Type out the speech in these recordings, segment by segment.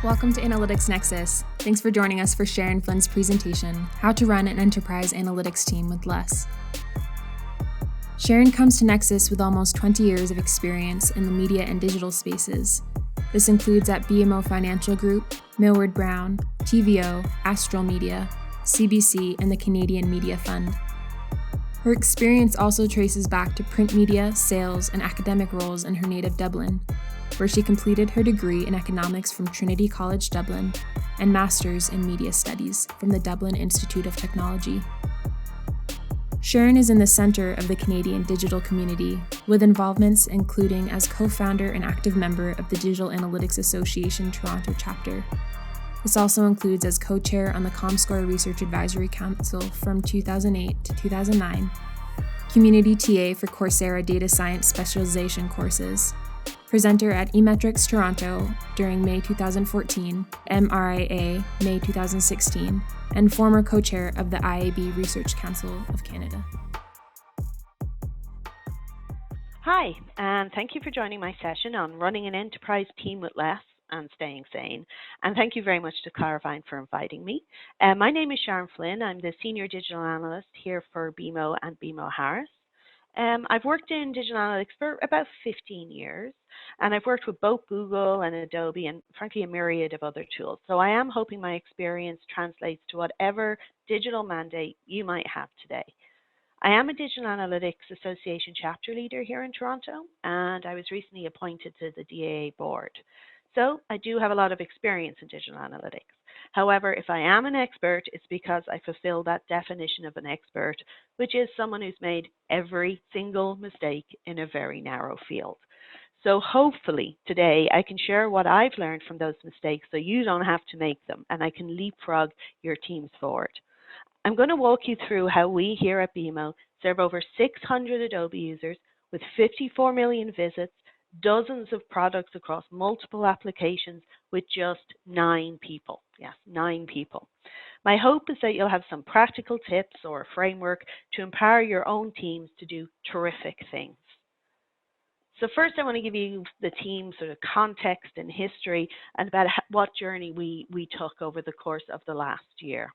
Welcome to Analytics Nexus. Thanks for joining us for Sharon Flynn's presentation, How to Run an Enterprise Analytics Team with Less. Sharon comes to Nexus with almost 20 years of experience in the media and digital spaces. This includes at BMO Financial Group, Millward Brown, TVO, Astral Media, CBC, and the Canadian Media Fund. Her experience also traces back to print media, sales, and academic roles in her native Dublin, where she completed her degree in economics from Trinity College Dublin and master's in media studies from the Dublin Institute of Technology. Sharon is in the center of the Canadian digital community, with involvements including as co-founder and active member of the Digital Analytics Association Toronto chapter. This also includes as co-chair on the Comscore Research Advisory Council from 2008 to 2009, community TA for Coursera Data Science Specialization courses, presenter at eMetrics Toronto during May 2014, MRIA May 2016, and former co-chair of the IAB Research Council of Canada. Hi, and thank you for joining my session on running an enterprise team with less and staying sane. And thank you very much to Claravine for inviting me. My name is Sharon Flynn. I'm the Senior Digital Analyst here for BMO and BMO Harris. I've worked in digital analytics for about 15 years, and I've worked with both Google and Adobe and, frankly, a myriad of other tools. So I am hoping my experience translates to whatever digital mandate you might have today. I am a Digital Analytics Association chapter leader here in Toronto, and I was recently appointed to the DAA board. So I do have a lot of experience in digital analytics. However, if I am an expert, it's because I fulfill that definition of an expert, which is someone who's made every single mistake in a very narrow field. So hopefully today I can share what I've learned from those mistakes so you don't have to make them, and I can leapfrog your teams forward. I'm going to walk you through how we here at BMO serve over 600 Adobe users with 54 million visits, dozens of products across multiple applications with just 9 people. Yes, 9 people. My hope is that you'll have some practical tips or a framework to empower your own teams to do terrific things. So first I want to give you the team sort of context and history and about what journey we took over the course of the last year.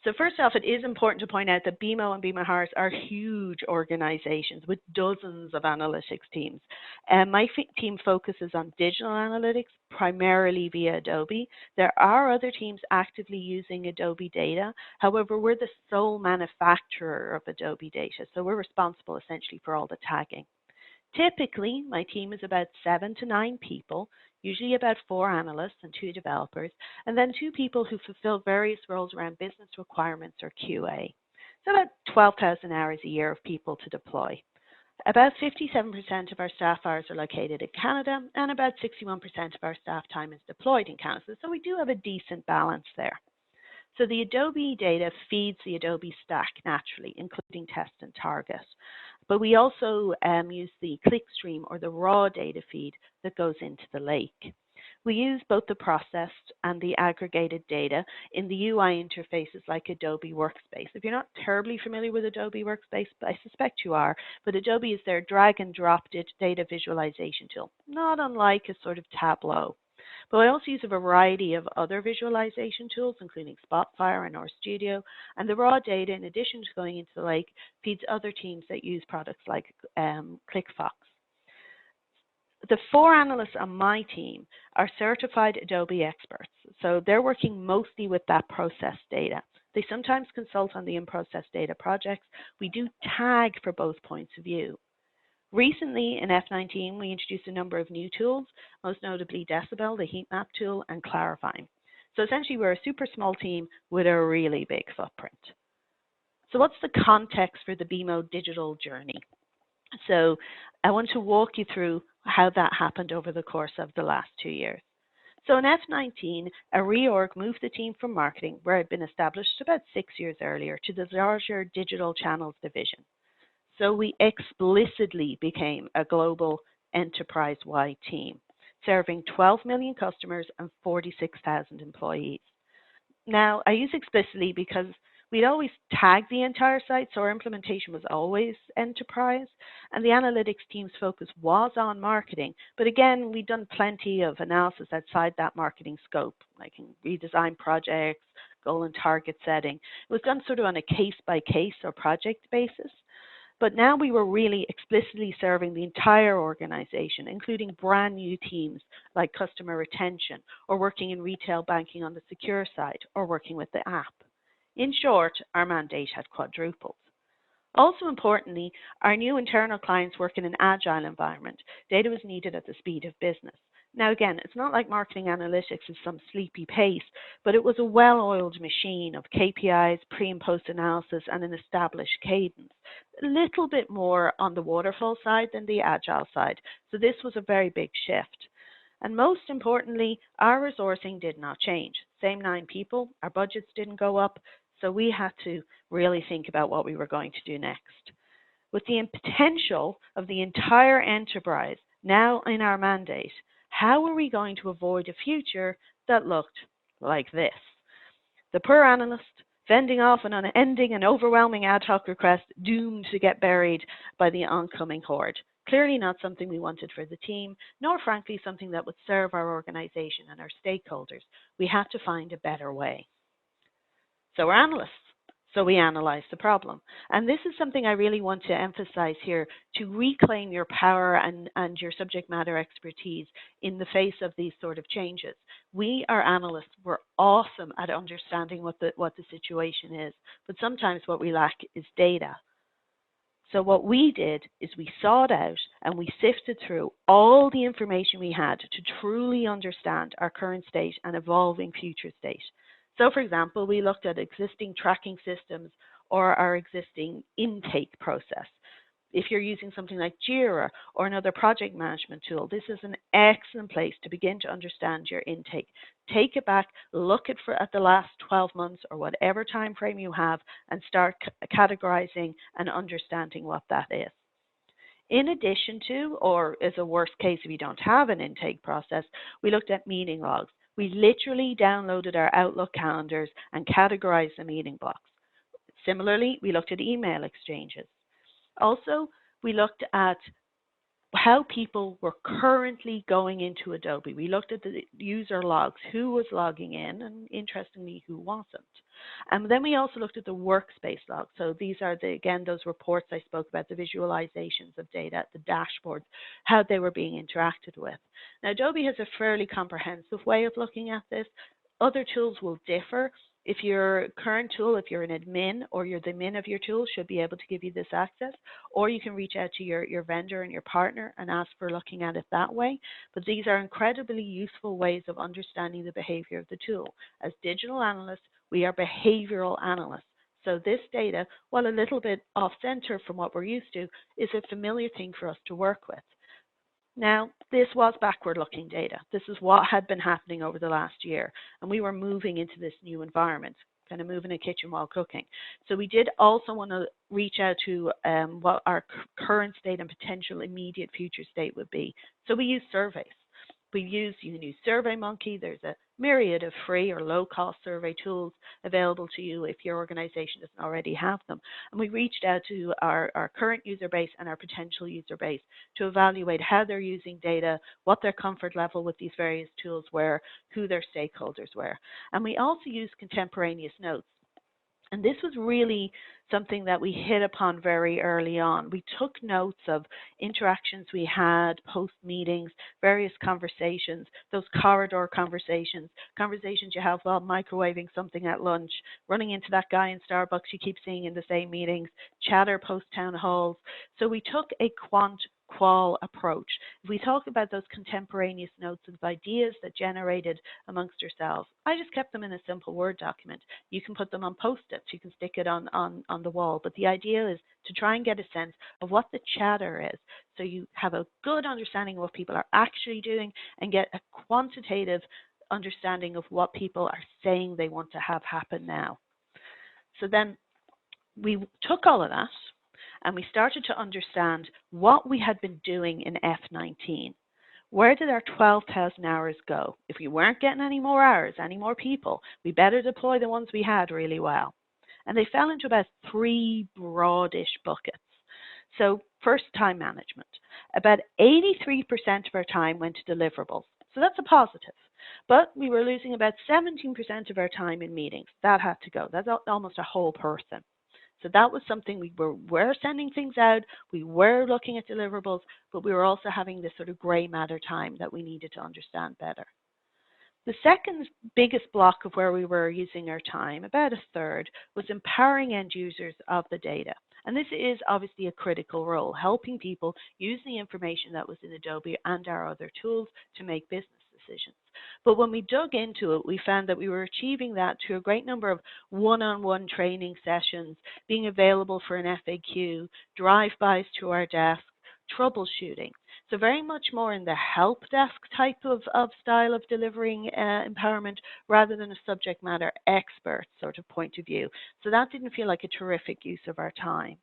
So first off, it is important to point out that BMO and BMO Harris are huge organizations with dozens of analytics teams. My team focuses on digital analytics, primarily via Adobe. There are other teams actively using Adobe data. However, we're the sole manufacturer of Adobe data, so we're responsible essentially for all the tagging. Typically, my team is about 7 to 9 people, usually about 4 analysts and 2 developers, and then 2 people who fulfill various roles around business requirements or QA. So about 12,000 hours a year of people to deploy. About 57% of our staff hours are located in Canada, and about 61% of our staff time is deployed in Canada, so we do have a decent balance there. So the Adobe data feeds the Adobe stack naturally, including test and target. But we also use the clickstream or the raw data feed that goes into the lake. We use both the processed and the aggregated data in the UI interfaces like Adobe Workspace. If you're not terribly familiar with Adobe Workspace, but I suspect you are, but Adobe is their drag and drop data visualization tool, not unlike a sort of Tableau. But I also use a variety of other visualization tools, including Spotfire and RStudio, and the raw data, in addition to going into the lake, feeds other teams that use products like ClickFox. The 4 analysts on my team are certified Adobe experts, so they're working mostly with that processed data. They sometimes consult on the in-process data projects. We do tag for both points of view. Recently, in F19, we introduced a number of new tools, most notably Decibel, the heat map tool, and Claravine. So essentially, we're a super small team with a really big footprint. So what's the context for the BMO digital journey? So I want to walk you through how that happened over the course of the last 2 years. So in F19, a reorg moved the team from marketing, where it had been established about 6 years earlier, to the larger digital channels division. So we explicitly became a global enterprise-wide team, serving 12 million customers and 46,000 employees. Now, I use explicitly because We'd always tag the entire site, so our implementation was always enterprise, and the analytics team's focus was on marketing. But again, we'd done plenty of analysis outside that marketing scope, like in redesign projects, goal and target setting. It was done sort of on a case-by-case or project basis. But now we were really explicitly serving the entire organization, including brand new teams like customer retention, or working in retail banking on the secure side, or working with the app. In short, our mandate had quadrupled. Also importantly, our new internal clients work in an agile environment. Data was needed at the speed of business. Now again, it's not like marketing analytics is some sleepy pace, but it was a well-oiled machine of KPIs, pre- and post-analysis, and an established cadence. A little bit more on the waterfall side than the agile side. So this was a very big shift. And most importantly, our resourcing did not change. Same 9 people, our budgets didn't go up, so we had to really think about what we were going to do next. With the potential of the entire enterprise now in our mandate, how are we going to avoid a future that looked like this? The poor analyst fending off an unending and overwhelming ad hoc request doomed to get buried by the oncoming horde. Clearly not something we wanted for the team, nor frankly something that would serve our organization and our stakeholders. We had to find a better way. So we're analysts. So we analyze the problem. And this is something I really want to emphasize here, to reclaim your power and your subject matter expertise in the face of these sort of changes. We are analysts. We're awesome at understanding what the situation is. But sometimes what we lack is data. So what we did is we sought out and we sifted through all the information we had to truly understand our current state and evolving future state. So, for example, we looked at existing tracking systems or our existing intake process. If you're using something like Jira or another project management tool, this is an excellent place to begin to understand your intake. Take it back, look at the last 12 months or whatever time frame you have, and start categorizing and understanding what that is. In addition to, or as a worst case if you don't have an intake process, we looked at meeting logs. We literally downloaded our Outlook calendars and categorized the meeting blocks. Similarly, we looked at email exchanges. Also, we looked at how people were currently going into Adobe. We looked at the user logs, who was logging in, and interestingly, who wasn't. And then we also looked at the workspace logs. So these are, again, those reports I spoke about, the visualizations of data, the dashboards, how they were being interacted with. Now, Adobe has a fairly comprehensive way of looking at this. Other tools will differ. If your current tool, if you're an admin or you're the admin of your tool, should be able to give you this access, or you can reach out to your vendor and your partner and ask for looking at it that way. But these are incredibly useful ways of understanding the behavior of the tool. As digital analysts, we are behavioral analysts. So this data, while a little bit off-center from what we're used to, is a familiar thing for us to work with. Now, this was backward-looking data. This is what had been happening over the last year, and we were moving into this new environment, kind of moving a kitchen while cooking. So we did also want to reach out to what our current state and potential immediate future state would be. So we used surveys. You can use SurveyMonkey. There's a myriad of free or low-cost survey tools available to you if your organization doesn't already have them. And we reached out to our current user base and our potential user base to evaluate how they're using data, what their comfort level with these various tools were, who their stakeholders were. And we also used Contemporaneous Notes. And this was really something that we hit upon very early on. We took notes of interactions we had, post-meetings, various conversations, those corridor conversations you have while microwaving something at lunch, running into that guy in Starbucks you keep seeing in the same meetings, chatter post-town halls. So we took a qual approach. If we talk about those contemporaneous notes of ideas that generated amongst yourselves, I just kept them in a simple Word document. You can put them on Post-its, you can stick it on the wall, but the idea is to try and get a sense of what the chatter is, so you have a good understanding of what people are actually doing and get a quantitative understanding of what people are saying they want to have happen now. So then we took all of that and we started to understand what we had been doing in F19. Where did our 12,000 hours go? If we weren't getting any more hours, any more people, we better deploy the ones we had really well. And they fell into about 3 broadish buckets. So first, time management. About 83% of our time went to deliverables. So that's a positive. But we were losing about 17% of our time in meetings. That had to go. That's almost a whole person. So that was something we were sending things out, we were looking at deliverables, but we were also having this sort of grey matter time that we needed to understand better. The second biggest block of where we were using our time, about a third, was empowering end users of the data. And this is obviously a critical role, helping people use the information that was in Adobe and our other tools to make business decisions. But when we dug into it, we found that we were achieving that through a great number of one-on-one training sessions, being available for an FAQ, drive-bys to our desk, troubleshooting. So very much more in the help desk type of style of delivering empowerment rather than a subject matter expert sort of point of view. So that didn't feel like a terrific use of our time.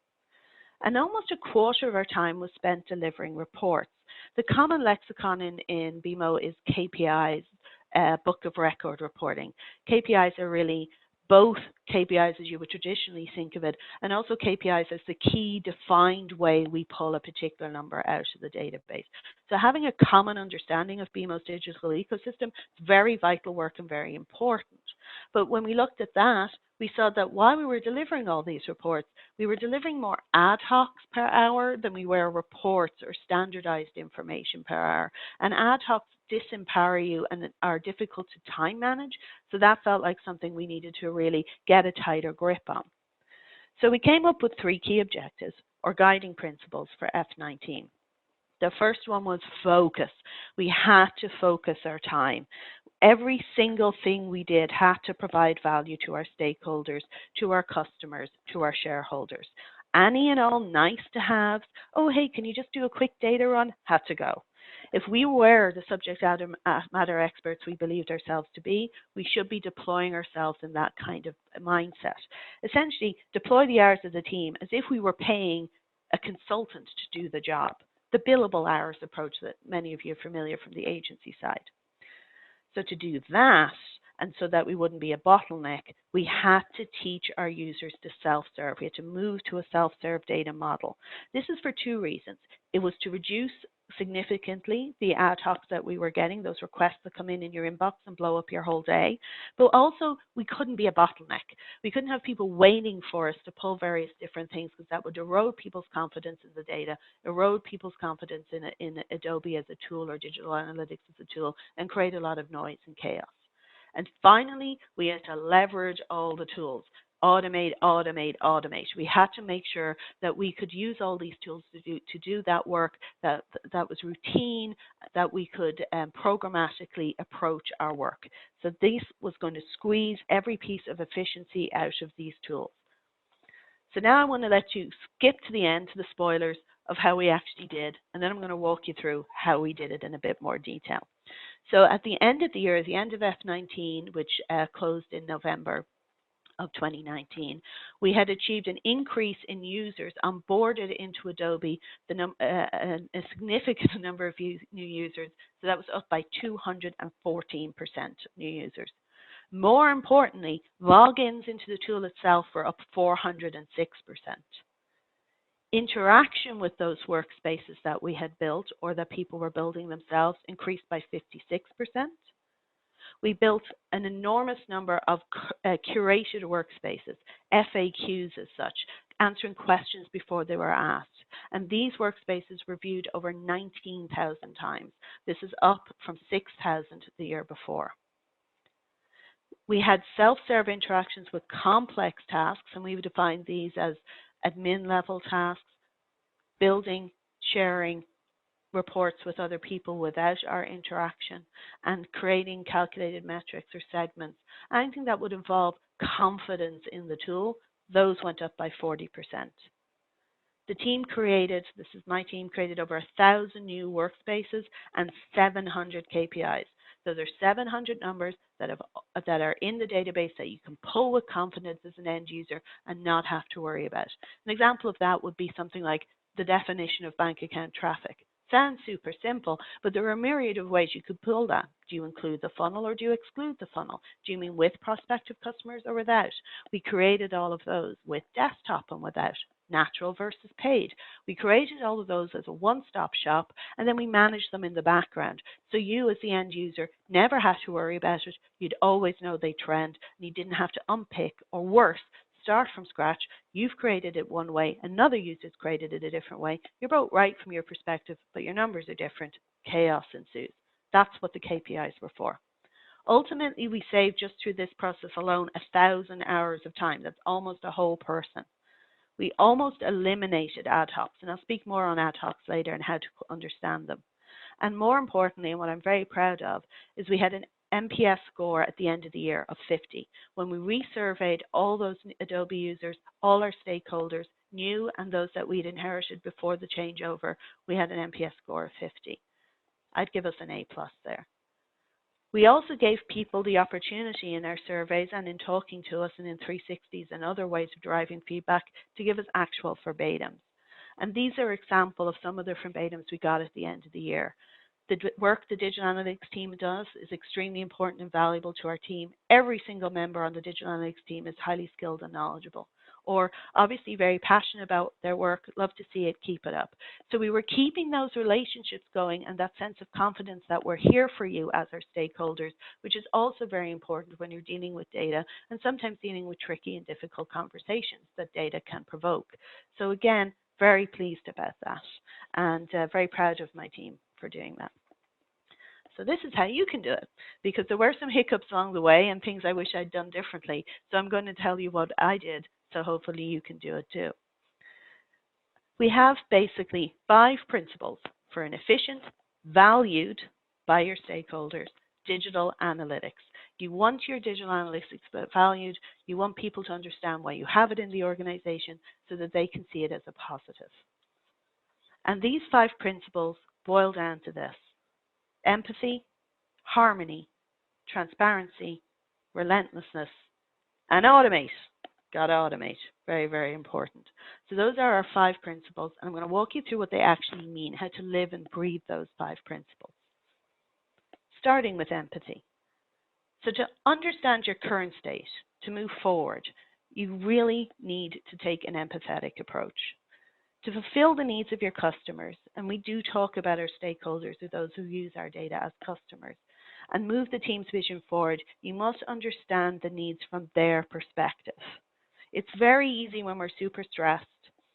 And almost a quarter of our time was spent delivering reports. The common lexicon in BMO is KPIs, book of record reporting. KPIs are really both KPIs as you would traditionally think of it, and also KPIs as the key defined way we pull a particular number out of the database. So having a common understanding of BMO's digital ecosystem is very vital work and very important. But when we looked at that, we saw that while we were delivering all these reports, we were delivering more ad hocs per hour than we were reports or standardized information per hour. And ad hocs disempower you and are difficult to time manage. So that felt like something we needed to really get a tighter grip on. So we came up with 3 key objectives or guiding principles for F19. The first one was focus. We had to focus our time. Every single thing we did had to provide value to our stakeholders, to our customers, to our shareholders. Any and all nice to haves, oh, hey, can you just do a quick data run? Had to go. If we were the subject matter experts we believed ourselves to be, we should be deploying ourselves in that kind of mindset. Essentially, deploy the hours of the team as if we were paying a consultant to do the job. The billable hours approach that many of you are familiar from the agency side. So to do that, and so that we wouldn't be a bottleneck, we had to teach our users to self-serve. We had to move to a self-serve data model. This is for 2 reasons. It was to reduce significantly the ad hocs that we were getting, those requests that come in your inbox and blow up your whole day. But also, we couldn't be a bottleneck. We couldn't have people waiting for us to pull various different things because that would erode people's confidence in the data, erode people's confidence in Adobe as a tool or digital analytics as a tool, and create a lot of noise and chaos. And finally, we had to leverage all the tools. Automate, automate, automate. We had to make sure that we could use all these tools to do that work that was routine, that we could programmatically approach our work. So this was going to squeeze every piece of efficiency out of these tools. So now I want to let you skip to the end, to the spoilers of how we actually did, and then I'm going to walk you through how we did it in a bit more detail. So at the end of the year, at the end of F19, which closed in November of 2019, we had achieved an increase in users onboarded into Adobe, a significant number of new users. So that was up by 214% new users. More importantly, logins into the tool itself were up 406%. Interaction with those workspaces that we had built or that people were building themselves increased by 56%. We built an enormous number of curated workspaces, FAQs as such, answering questions before they were asked. And these workspaces were viewed over 19,000 times. This is up from 6,000 the year before. We had self-serve interactions with complex tasks, and we would define these as admin level tasks, building, sharing reports with other people without our interaction, and creating calculated metrics or segments. Anything that would involve confidence in the tool, those went up by 40%. The team created, this is my team, created over 1,000 new workspaces and 700 KPIs. So there's 700 numbers that are in the database that you can pull with confidence as an end user and not have to worry about. An example of that would be something like the definition of bank account traffic. Sounds super simple, but there are a myriad of ways you could pull that. Do you include the funnel or do you exclude the funnel? Do you mean with prospective customers or without? We created all of those with desktop and without, natural versus paid. We created all of those as a one-stop shop, and then we managed them in the background. So you as the end user never had to worry about it. You'd always know they trend, and you didn't have to unpick, or worse, start from scratch. You've created it one way, another user's created it a different way. You're both right from your perspective, but your numbers are different. Chaos ensues. That's what the KPIs were for. Ultimately, we saved just through this process alone 1,000 hours of time. That's almost a whole person. We almost eliminated ad-hocs, and I'll speak more on ad-hocs later and how to understand them. And more importantly, and what I'm very proud of, is we had an NPS score at the end of the year of 50. When we resurveyed all those Adobe users, all our stakeholders, new and those that we'd inherited before the changeover, we had an NPS score of 50. I'd give us an A+ there. We also gave people the opportunity in our surveys and in talking to us and in 360s and other ways of deriving feedback to give us actual verbatims. And these are examples of some of the verbatims we got at the end of the year. The work the digital analytics team does is extremely important and valuable to our team. Every single member on the digital analytics team is highly skilled and knowledgeable, or obviously very passionate about their work, love to see it, keep it up. So we were keeping those relationships going and that sense of confidence that we're here for you as our stakeholders, which is also very important when you're dealing with data and sometimes dealing with tricky and difficult conversations that data can provoke. So again, very pleased about that and very proud of my team for doing that. So this is how you can do it, because there were some hiccups along the way and things I wish I'd done differently. So I'm going to tell you what I did, so hopefully you can do it too. We have basically 5 principles for an efficient, valued by your stakeholders, digital analytics. You want your digital analytics valued. You want people to understand why you have it in the organization so that they can see it as a positive. And these 5 principles boil down to this: empathy, harmony, transparency, relentlessness, and automate. Got to automate. Very, very important. So those are our 5 principles, and I'm going to walk you through what they actually mean, how to live and breathe those 5 principles. Starting with empathy. So to understand your current state, to move forward, you really need to take an empathetic approach. To fulfill the needs of your customers, and we do talk about our stakeholders or those who use our data as customers, and move the team's vision forward, you must understand the needs from their perspective. It's very easy when we're super stressed,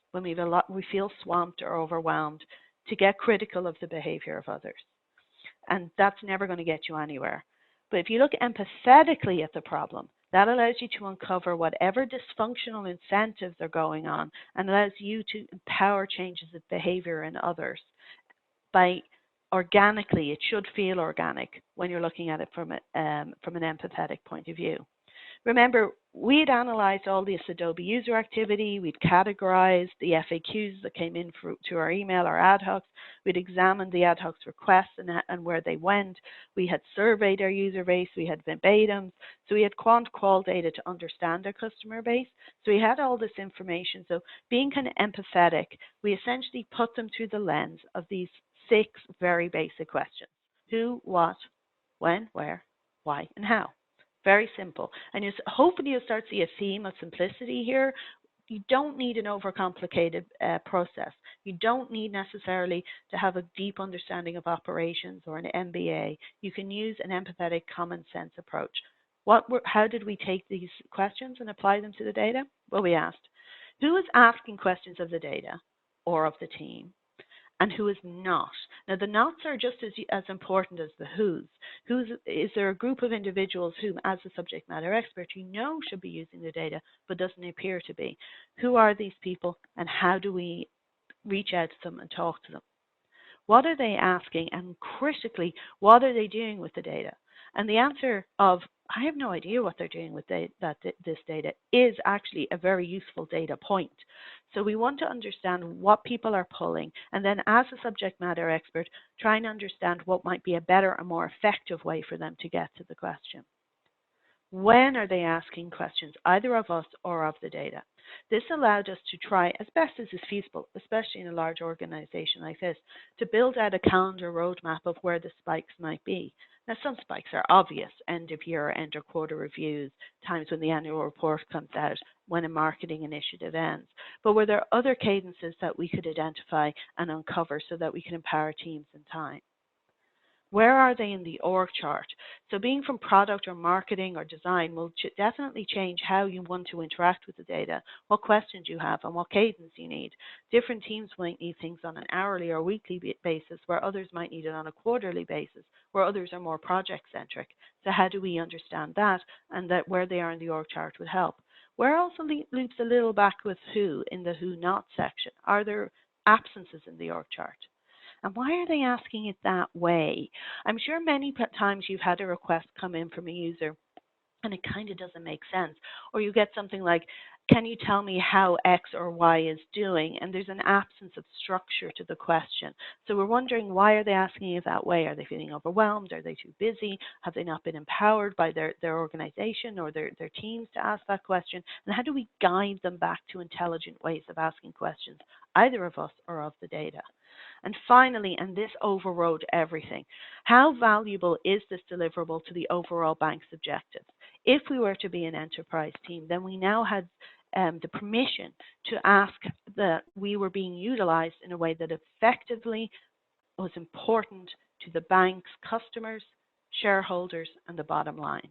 when we feel swamped or overwhelmed, to get critical of the behavior of others. And that's never going to get you anywhere. But if you look empathetically at the problem, that allows you to uncover whatever dysfunctional incentives are going on and allows you to empower changes of behavior in others. By organically, it should feel organic when you're looking at it from an empathetic point of view. Remember, we'd analyzed all this Adobe user activity, we'd categorized the FAQs that came in to our email, our ad hocs, we'd examined the ad hocs requests and where they went, we had surveyed our user base, we had verbatims, so we had qual data to understand our customer base, so we had all this information. So being kind of empathetic, we essentially put them through the lens of these 6 very basic questions: who, what, when, where, why, and how. Very simple. And hopefully you'll start to see a theme of simplicity here. You don't need an overcomplicated process. You don't need necessarily to have a deep understanding of operations or an MBA. You can use an empathetic, common sense approach. How did we take these questions and apply them to the data? Well, we asked, who is asking questions of the data or of the team? And who is not. Now, the nots are just as important as the who's. Is there a group of individuals whom, as a subject matter expert, you know should be using the data, but doesn't appear to be? Who are these people, and how do we reach out to them and talk to them? What are they asking, and critically, what are they doing with the data? And the answer of, I have no idea what they're doing with this data, is actually a very useful data point. So we want to understand what people are pulling, and then as a subject matter expert, try and understand what might be a better and more effective way for them to get to the question. When are they asking questions, either of us or of the data? This allowed us to try, as best as is feasible, especially in a large organization like this, to build out a calendar roadmap of where the spikes might be. Now, some spikes are obvious, end of year, end of quarter reviews, times when the annual report comes out, when a marketing initiative ends. But were there other cadences that we could identify and uncover so that we can empower teams in time? Where are they in the org chart? So being from product or marketing or design will definitely change how you want to interact with the data, what questions you have, and what cadence you need. Different teams might need things on an hourly or weekly basis, where others might need it on a quarterly basis, where others are more project-centric. So how do we understand that, and that where they are in the org chart would help? Where also loops a little back with who in the who not section. Are there absences in the org chart? And why are they asking it that way? I'm sure many times you've had a request come in from a user and it kind of doesn't make sense. Or you get something like, can you tell me how X or Y is doing? And there's an absence of structure to the question. So we're wondering, why are they asking it that way? Are they feeling overwhelmed? Are they too busy? Have they not been empowered by their organization or their teams to ask that question? And how do we guide them back to intelligent ways of asking questions, either of us or of the data? And finally, and this overrode everything, how valuable is this deliverable to the overall bank's objectives? If we were to be an enterprise team, then we now had the permission to ask that we were being utilized in a way that effectively was important to the bank's customers, shareholders, and the bottom line.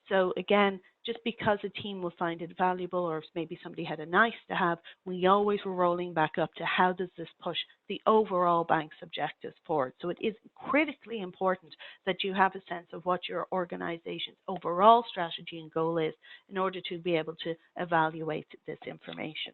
So again, just because a team will find it valuable, or maybe somebody had a nice to have, we always were rolling back up to how does this push the overall bank's objectives forward. So it is critically important that you have a sense of what your organization's overall strategy and goal is in order to be able to evaluate this information.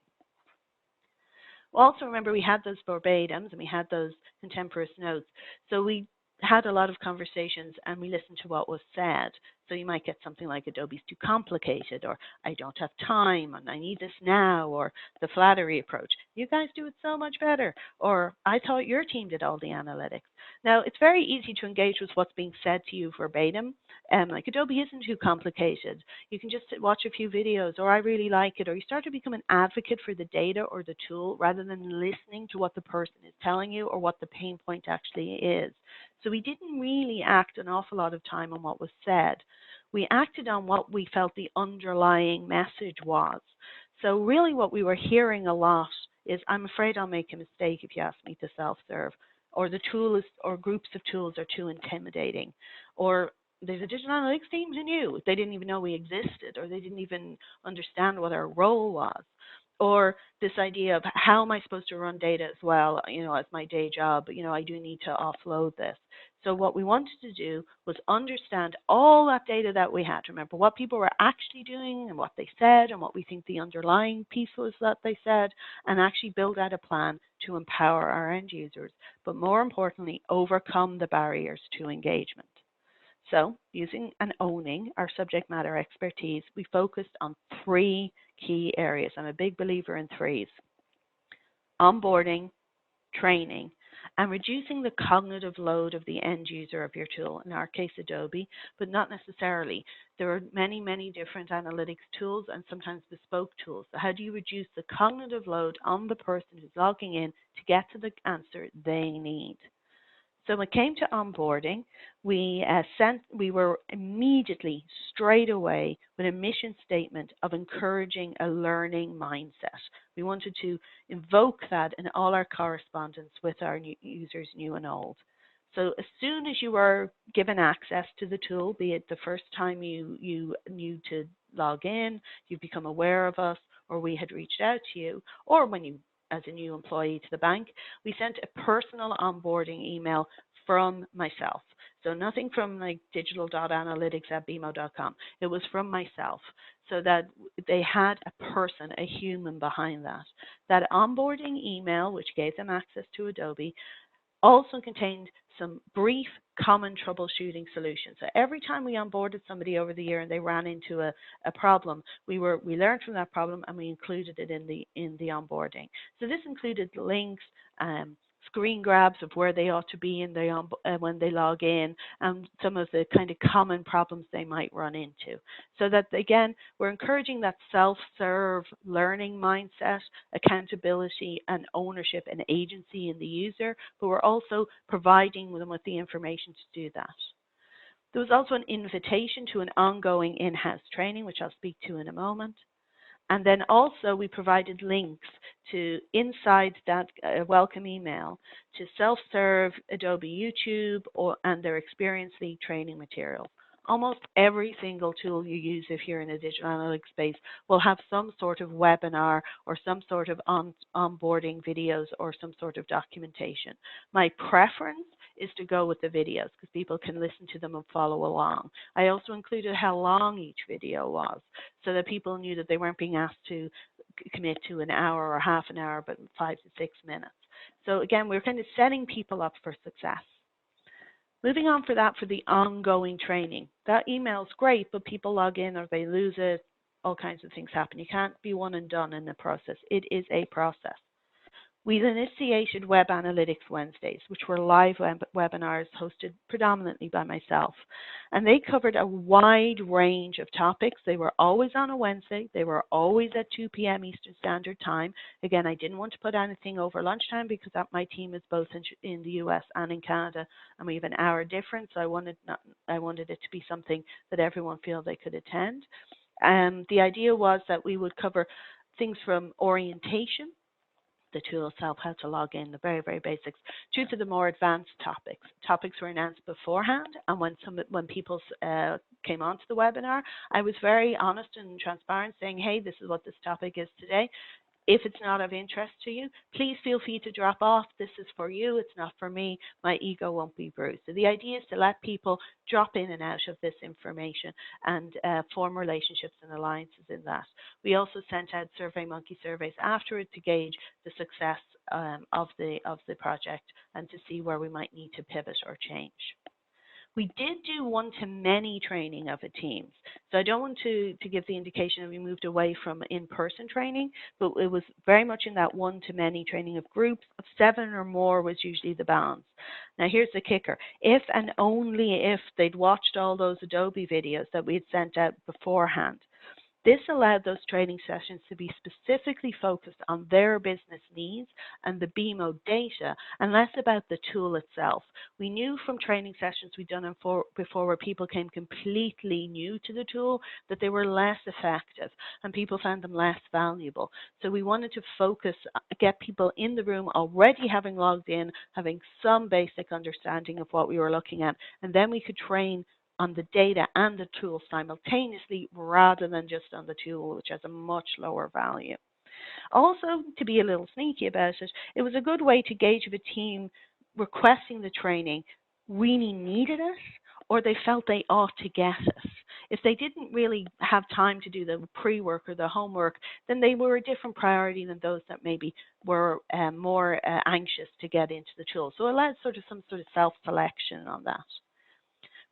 Also, remember, we had those verbatims and we had those contemporaneous notes. So we had a lot of conversations and we listened to what was said. So you might get something like Adobe's too complicated, or I don't have time and I need this now, or the flattery approach. You guys do it so much better, or I thought your team did all the analytics. Now, it's very easy to engage with what's being said to you verbatim. Like Adobe isn't too complicated. You can just watch a few videos, or I really like it, or you start to become an advocate for the data or the tool rather than listening to what the person is telling you or what the pain point actually is. So we didn't really act an awful lot of time on what was said. We acted on what we felt the underlying message was. So really what we were hearing a lot is, I'm afraid I'll make a mistake if you ask me to self-serve, or the tool is, or groups of tools are too intimidating, or there's a digital analytics team who knew. They didn't even know we existed, or they didn't even understand what our role was. Or this idea of, how am I supposed to run data as well, as my day job, I do need to offload this. So what we wanted to do was understand all that data that we had. Remember what people were actually doing and what they said and what we think the underlying piece was that they said, and actually build out a plan to empower our end users, but more importantly, overcome the barriers to engagement. So using and owning our subject matter expertise, we focused on 3 key areas. I'm a big believer in 3s: onboarding, training, and reducing the cognitive load of the end user of your tool, in our case Adobe, but not necessarily. There are many, many different analytics tools and sometimes bespoke tools. So how do you reduce the cognitive load on the person who's logging in to get to the answer they need? So when it came to onboarding, we were immediately, straight away, with a mission statement of encouraging a learning mindset. We wanted to invoke that in all our correspondence with our users, new and old. So as soon as you were given access to the tool, be it the first time you knew to log in, you've become aware of us, or we had reached out to you, or when you, as a new employee to the bank, we sent a personal onboarding email from myself. So nothing from like digital.analytics@bmo.com. It was from myself, so that they had a person, a human behind that. That onboarding email, which gave them access to Adobe, also contained some brief common troubleshooting solutions. So every time we onboarded somebody over the year and they ran into a problem, we learned from that problem and we included it in the onboarding. So this included links, screen grabs of where they ought to be in when they log in, and some of the kind of common problems they might run into. So that, again, we're encouraging that self-serve learning mindset, accountability and ownership and agency in the user, but we're also providing them with the information to do that. There was also an invitation to an ongoing in-house training, which I'll speak to in a moment. And then also we provided links to inside that welcome email to self-serve Adobe YouTube and their Experience League training materials. Almost every single tool you use if you're in a digital analytics space will have some sort of webinar or some sort of onboarding videos or some sort of documentation. My preference is to go with the videos because people can listen to them and follow along. I also included how long each video was so that people knew that they weren't being asked to commit to an hour or half an hour, but 5 to 6 minutes. So again, we're kind of setting people up for success. Moving on for the ongoing training. That email's great, but people log in or they lose it. All kinds of things happen. You can't be one and done in the process. It is a process. We initiated Web Analytics Wednesdays, which were live webinars hosted predominantly by myself. And they covered a wide range of topics. They were always on a Wednesday. They were always at 2 p.m. Eastern Standard Time. Again, I didn't want to put anything over lunchtime because my team is both in the US and in Canada, and we have an hour difference. So I wanted it to be something that everyone feel they could attend. The idea was that we would cover things from orientation, the tool itself, how to log in, the very, very basics, to the more advanced topics. Topics were announced beforehand, and when people came onto the webinar, I was very honest and transparent, saying, hey, this is what this topic is today. If it's not of interest to you, please feel free to drop off. This is for you. It's not for me. My ego won't be bruised. So the idea is to let people drop in and out of this information and form relationships and alliances in that. We also sent out SurveyMonkey surveys afterward to gauge the success of the project and to see where we might need to pivot or change. We did do one-to-many training of the teams. So I don't want to give the indication that we moved away from in-person training, but it was very much in that one-to-many training of groups of 7 or more was usually the balance. Now here's the kicker. If and only if they'd watched all those Adobe videos that we had sent out beforehand, this allowed those training sessions to be specifically focused on their business needs and the BMO data and less about the tool itself. We knew from training sessions we'd done before where people came completely new to the tool that they were less effective and people found them less valuable. So we wanted to focus, get people in the room already having logged in, having some basic understanding of what we were looking at, and then we could train on the data and the tool simultaneously rather than just on the tool, which has a much lower value. Also, to be a little sneaky about it, it was a good way to gauge if a team requesting the training really needed it or they felt they ought to get it. If they didn't really have time to do the pre-work or the homework, then they were a different priority than those that maybe were more anxious to get into the tool. So it allowed some sort of self-selection on that.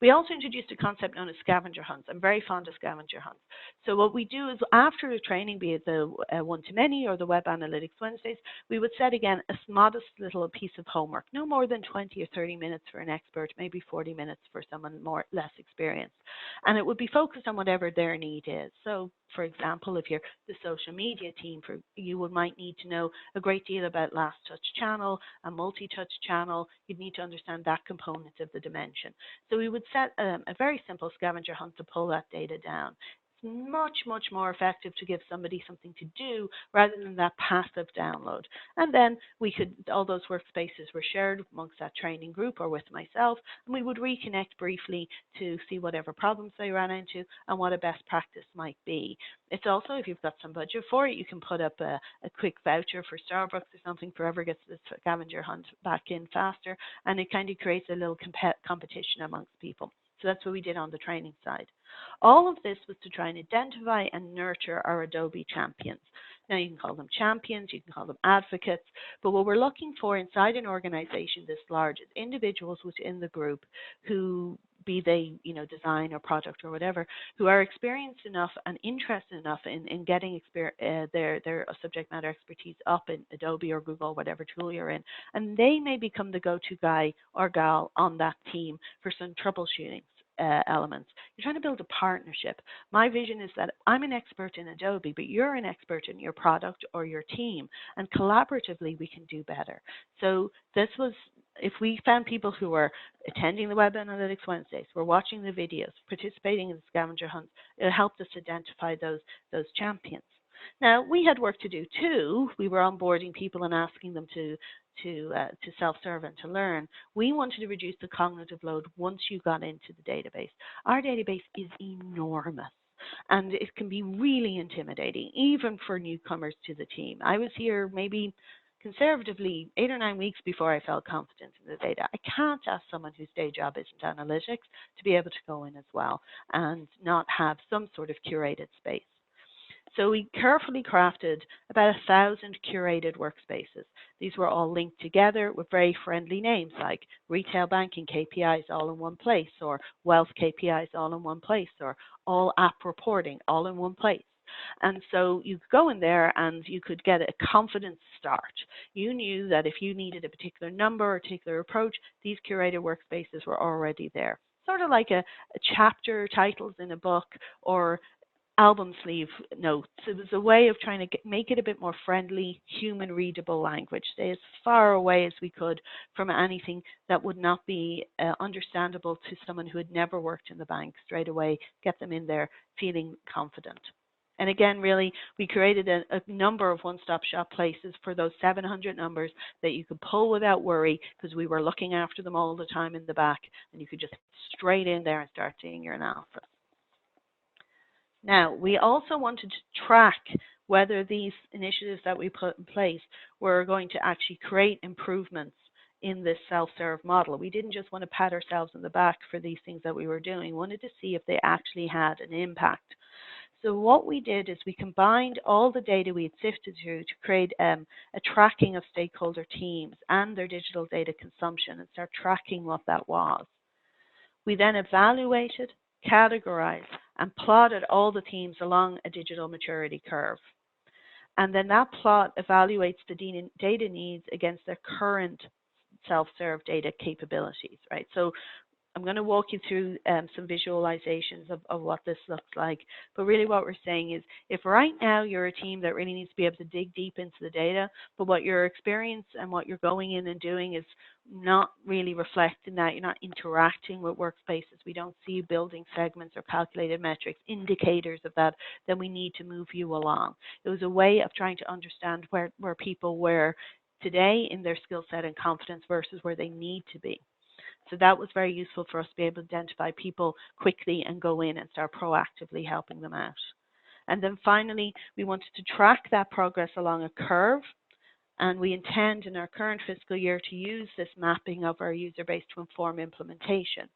We also introduced a concept known as Scavenger Hunts. I'm very fond of Scavenger Hunts. So what we do is after the training, be it the one-to-many or the Web Analytics Wednesdays, we would set again a modest little piece of homework, no more than 20 or 30 minutes for an expert, maybe 40 minutes for someone less experienced. And it would be focused on whatever their need is. So for example, if you're the social media team, you might need to know a great deal about last touch channel, a multi-touch channel. You'd need to understand that component of the dimension. So we would set a very simple scavenger hunt to pull that data down. It's much, much more effective to give somebody something to do rather than that passive download. And then all those workspaces were shared amongst that training group or with myself, and we would reconnect briefly to see whatever problems they ran into and what a best practice might be. It's also, if you've got some budget for it, you can put up a quick voucher for Starbucks or something, forever gets the scavenger hunt back in faster, and it kind of creates a little competition amongst people. So that's what we did on the training side. All of this was to try and identify and nurture our Adobe champions. Now, you can call them champions, you can call them advocates, but what we're looking for inside an organization this large is individuals within the group who be they, design or product or whatever, who are experienced enough and interested enough in getting their subject matter expertise up in Adobe or Google, whatever tool you're in, and they may become the go-to guy or gal on that team for some troubleshooting elements. You're trying to build a partnership. My vision is that I'm an expert in Adobe, but you're an expert in your product or your team, and collaboratively we can do better. So this was, if we found people who were attending the Web Analytics Wednesdays, were watching the videos, participating in the Scavenger Hunts, it helped us identify those champions. Now, we had work to do too. We were onboarding people and asking them to self-serve and to learn. We wanted to reduce the cognitive load once you got into the database. Our database is enormous, and it can be really intimidating, even for newcomers to the team. I was here maybe conservatively 8 or 9 weeks before I felt confident in the data. I can't ask someone whose day job isn't analytics to be able to go in as well and not have some sort of curated space. So we carefully crafted about 1,000 curated workspaces. These were all linked together with very friendly names like retail banking KPIs all in one place, or wealth KPIs all in one place, or all app reporting all in one place. And so you could go in there and you could get a confident start. You knew that if you needed a particular number or a particular approach, these curated workspaces were already there. Sort of like a chapter titles in a book or album sleeve notes. It was a way of trying to make it a bit more friendly, human readable language. Stay as far away as we could from anything that would not be understandable to someone who had never worked in the bank. Straight away, get them in there feeling confident. And again, really, we created a number of one-stop shop places for those 700 numbers that you could pull without worry, because we were looking after them all the time in the back, and you could just straight in there and start doing your analysis. Now, we also wanted to track whether these initiatives that we put in place were going to actually create improvements in this self-serve model. We didn't just want to pat ourselves on the back for these things that we were doing. We wanted to see if they actually had an impact. So what we did is we combined all the data we had sifted through to create a tracking of stakeholder teams and their digital data consumption and start tracking what that was. We then evaluated, categorized, and plotted all the teams along a digital maturity curve. And then that plot evaluates the data needs against their current self-serve data capabilities, right? So I'm going to walk you through some visualizations of what this looks like. But really what we're saying is, if right now you're a team that really needs to be able to dig deep into the data, but what your experience and what you're going in and doing is not really reflecting that, you're not interacting with workspaces, we don't see you building segments or calculated metrics, indicators of that, then we need to move you along. It was a way of trying to understand where people were today in their skill set and confidence versus where they need to be. So that was very useful for us to be able to identify people quickly and go in and start proactively helping them out. And then finally, we wanted to track that progress along a curve. And we intend in our current fiscal year to use this mapping of our user base to inform implementation.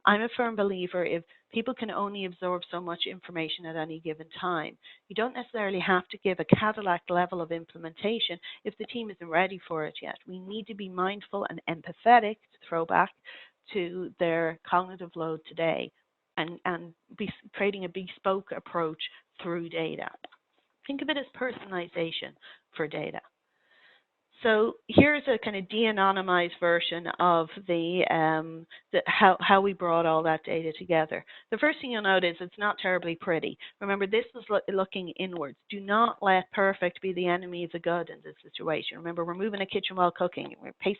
I'm a firm believer if people can only absorb so much information at any given time. You don't necessarily have to give a Cadillac level of implementation if the team isn't ready for it yet. We need to be mindful and empathetic, to throw back to their cognitive load today, and be creating a bespoke approach through data. Think of it as personalization for data. So here's a kind of de-anonymized version of how we brought all that data together. The first thing you'll notice, it's not terribly pretty. Remember, this was looking inwards. Do not let perfect be the enemy of the good in this situation. Remember, we're moving a kitchen while cooking. We're pace,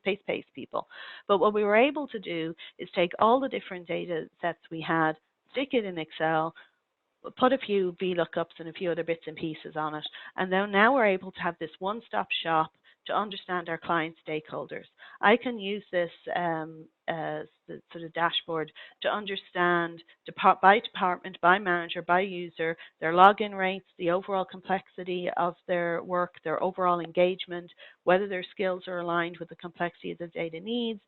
people. But what we were able to do is take all the different data sets we had, stick it in Excel, put a few VLOOKUPs and a few other bits and pieces on it, and then now we're able to have this one-stop shop to understand our client stakeholders. I can use this sort of dashboard to understand by department, by manager, by user, their login rates, the overall complexity of their work, their overall engagement, whether their skills are aligned with the complexity of the data needs,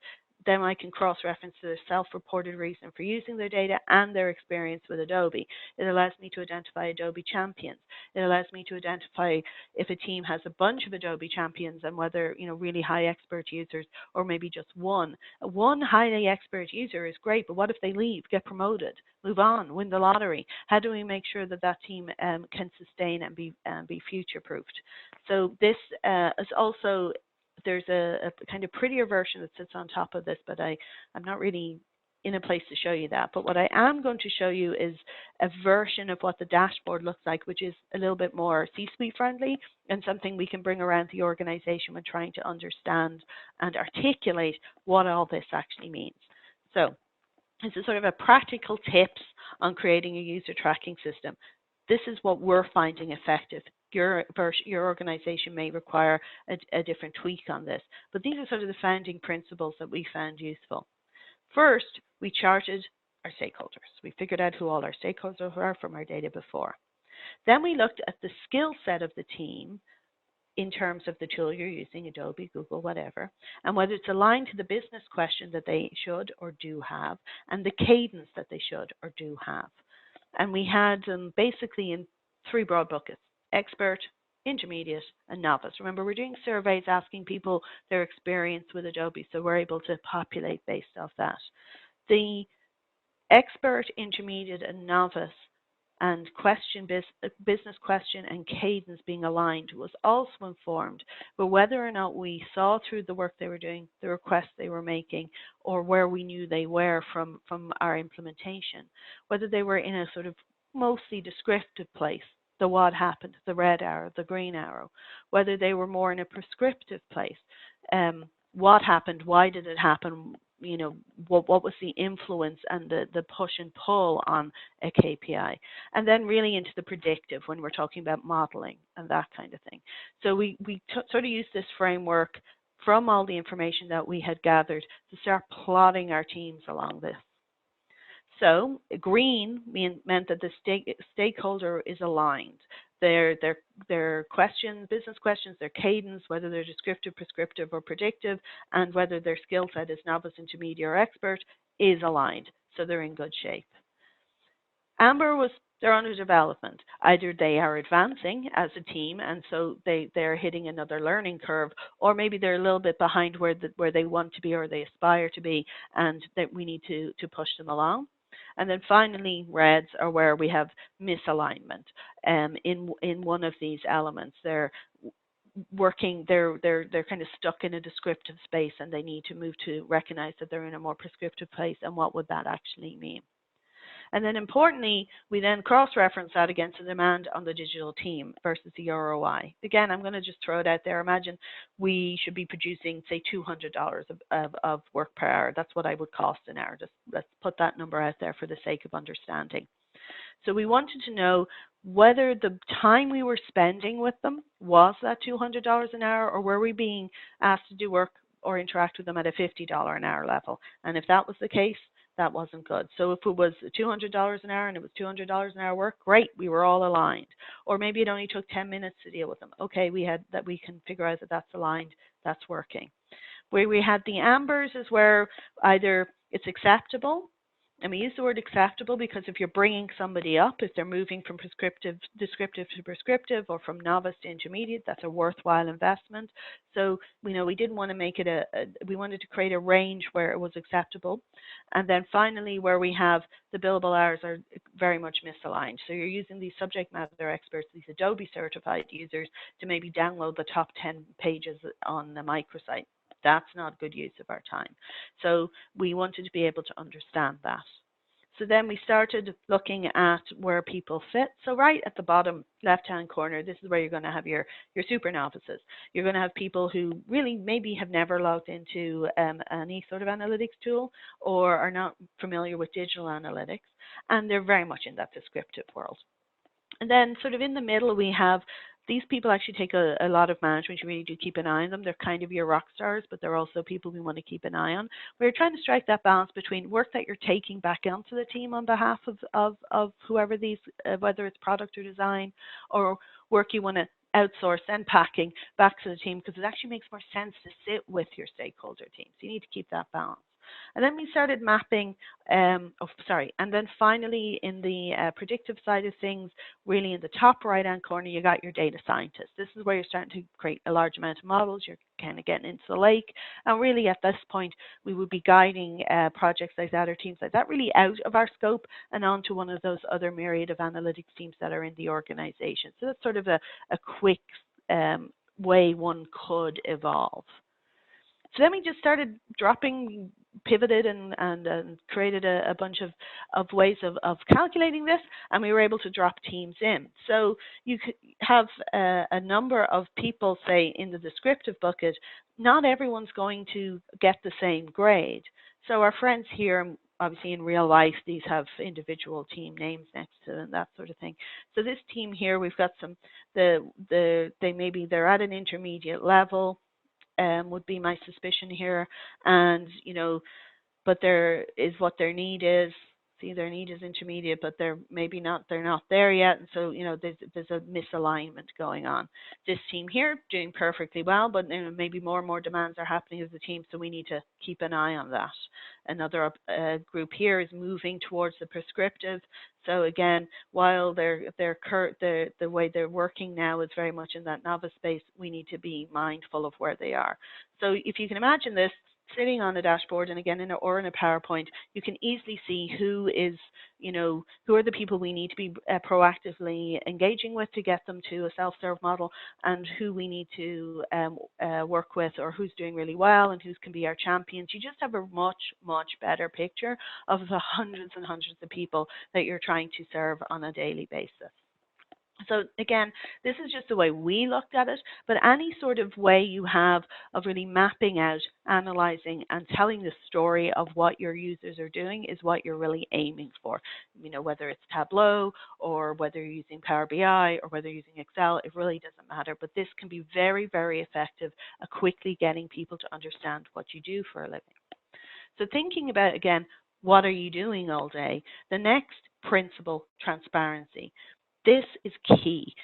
then I can cross-reference their self-reported reason for using their data and their experience with Adobe. It allows me to identify Adobe champions. It allows me to identify if a team has a bunch of Adobe champions and whether, really high expert users or maybe just one. One highly expert user is great, but what if they leave, get promoted, move on, win the lottery? How do we make sure that that team can sustain and be future-proofed? So this is also, there's a kind of prettier version that sits on top of this, but I'm not really in a place to show you that. But what I am going to show you is a version of what the dashboard looks like, which is a little bit more C-suite friendly and something we can bring around the organization when trying to understand and articulate what all this actually means. So this is sort of a practical tips on creating a user tracking system. This is what we're finding effective. Your organization may require a different tweak on this, but these are sort of the founding principles that we found useful. First, we charted our stakeholders. We figured out who all our stakeholders were from our data before. Then we looked at the skill set of the team in terms of the tool you're using, Adobe, Google, whatever, and whether it's aligned to the business question that they should or do have, and the cadence that they should or do have. And we had them basically in 3 broad buckets: expert, intermediate, and novice. Remember, we're doing surveys asking people their experience with Adobe, so we're able to populate based off that. The expert, intermediate, and novice and business question and cadence being aligned was also informed, but whether or not we saw through the work they were doing, the requests they were making, or where we knew they were from our implementation, whether they were in a sort of mostly descriptive place, the what happened, the red arrow, the green arrow, whether they were more in a prescriptive place, what happened, why did it happen, what was the influence and the push and pull on a KPI, and then really into the predictive when we're talking about modeling and that kind of thing. So we sort of used this framework from all the information that we had gathered to start plotting our teams along this. So green meant that the stakeholder is aligned. Their questions, business questions, their cadence, whether they're descriptive, prescriptive, or predictive, and whether their skill set is novice, intermediate, or expert, is aligned. So they're in good shape. Amber was they're under development. Either they are advancing as a team, and so they're hitting another learning curve, or maybe they're a little bit behind where they want to be or they aspire to be, and that we need to push them along. And then finally, reds are where we have misalignment in one of these elements. They're working, they're kind of stuck in a descriptive space, and they need to move to recognize that they're in a more prescriptive place, and what would that actually mean? And then importantly, we then cross-reference that against the demand on the digital team versus the ROI. Again, I'm going to just throw it out there. Imagine we should be producing, say, $200 of work per hour. That's what I would cost an hour. Just let's put that number out there for the sake of understanding. So we wanted to know whether the time we were spending with them was that $200 an hour, or were we being asked to do work or interact with them at a $50 an hour level. And if that was the case, that wasn't good. So if it was $200 an hour and it was $200 an hour work, great, we were all aligned. Or maybe it only took 10 minutes to deal with them. Okay, we can figure out that that's aligned, that's working. Where we had the ambers is where either it's acceptable, and we use the word acceptable because if you're bringing somebody up, if they're moving from descriptive to prescriptive, or from novice to intermediate, that's a worthwhile investment. So we didn't want to make it we wanted to create a range where it was acceptable. And then finally, where we have the billable hours are very much misaligned. So you're using these subject matter experts, these Adobe certified users, to maybe download the top 10 pages on the microsite. That's not good use of our time. So we wanted to be able to understand that. So then we started looking at where people fit. So right at the bottom left-hand corner, this is where you're going to have your super novices. You're going to have people who really maybe have never logged into any sort of analytics tool, or are not familiar with digital analytics, and they're very much in that descriptive world. And then sort of in the middle, we have these people actually take a lot of management. You really do keep an eye on them. They're kind of your rock stars, but they're also people we want to keep an eye on. We're trying to strike that balance between work that you're taking back onto the team on behalf of whoever these, whether it's product or design, or work you want to outsource and packing back to the team, because it actually makes more sense to sit with your stakeholder teams. You need to keep that balance. And then we started mapping, and then finally in the predictive side of things, really in the top right-hand corner, you got your data scientist. This is where you're starting to create a large amount of models. You're kind of getting into the lake. And really at this point, we would be guiding projects like that or teams like that really out of our scope and onto one of those other myriad of analytics teams that are in the organization. So that's sort of a quick way one could evolve. So then we just started dropping, pivoted, and created a bunch of ways of calculating this, and we were able to drop teams in. So you could have a number of people, say, in the descriptive bucket. Not everyone's going to get the same grade. So our friends here, obviously in real life, these have individual team names next to them, that sort of thing. So this team here, we've got some, they're at an intermediate level. Would be my suspicion here, and but there is what their need is. See, their need is intermediate, but they're not there yet, and so there's a misalignment going on. This team here doing perfectly well, but maybe more and more demands are happening as a team, so we need to keep an eye on that. Another group here is moving towards the prescriptive. So again, while the way they're working now is very much in that novice space, we need to be mindful of where they are. So if you can imagine this sitting on a dashboard, and again in a PowerPoint, you can easily see who are the people we need to be proactively engaging with to get them to a self-serve model, and who we need to work with, or who's doing really well and who can be our champions. You just have a much better picture of the hundreds and hundreds of people that you're trying to serve on a daily basis. So again, this is just the way we looked at it, but any sort of way you have of really mapping out, analyzing, and telling the story of what your users are doing is what you're really aiming for. Whether it's Tableau or whether you're using Power BI or whether you're using Excel, it really doesn't matter. But this can be very, very effective at quickly getting people to understand what you do for a living. So thinking about, again, what are you doing all day? The next principle, transparency. This is key.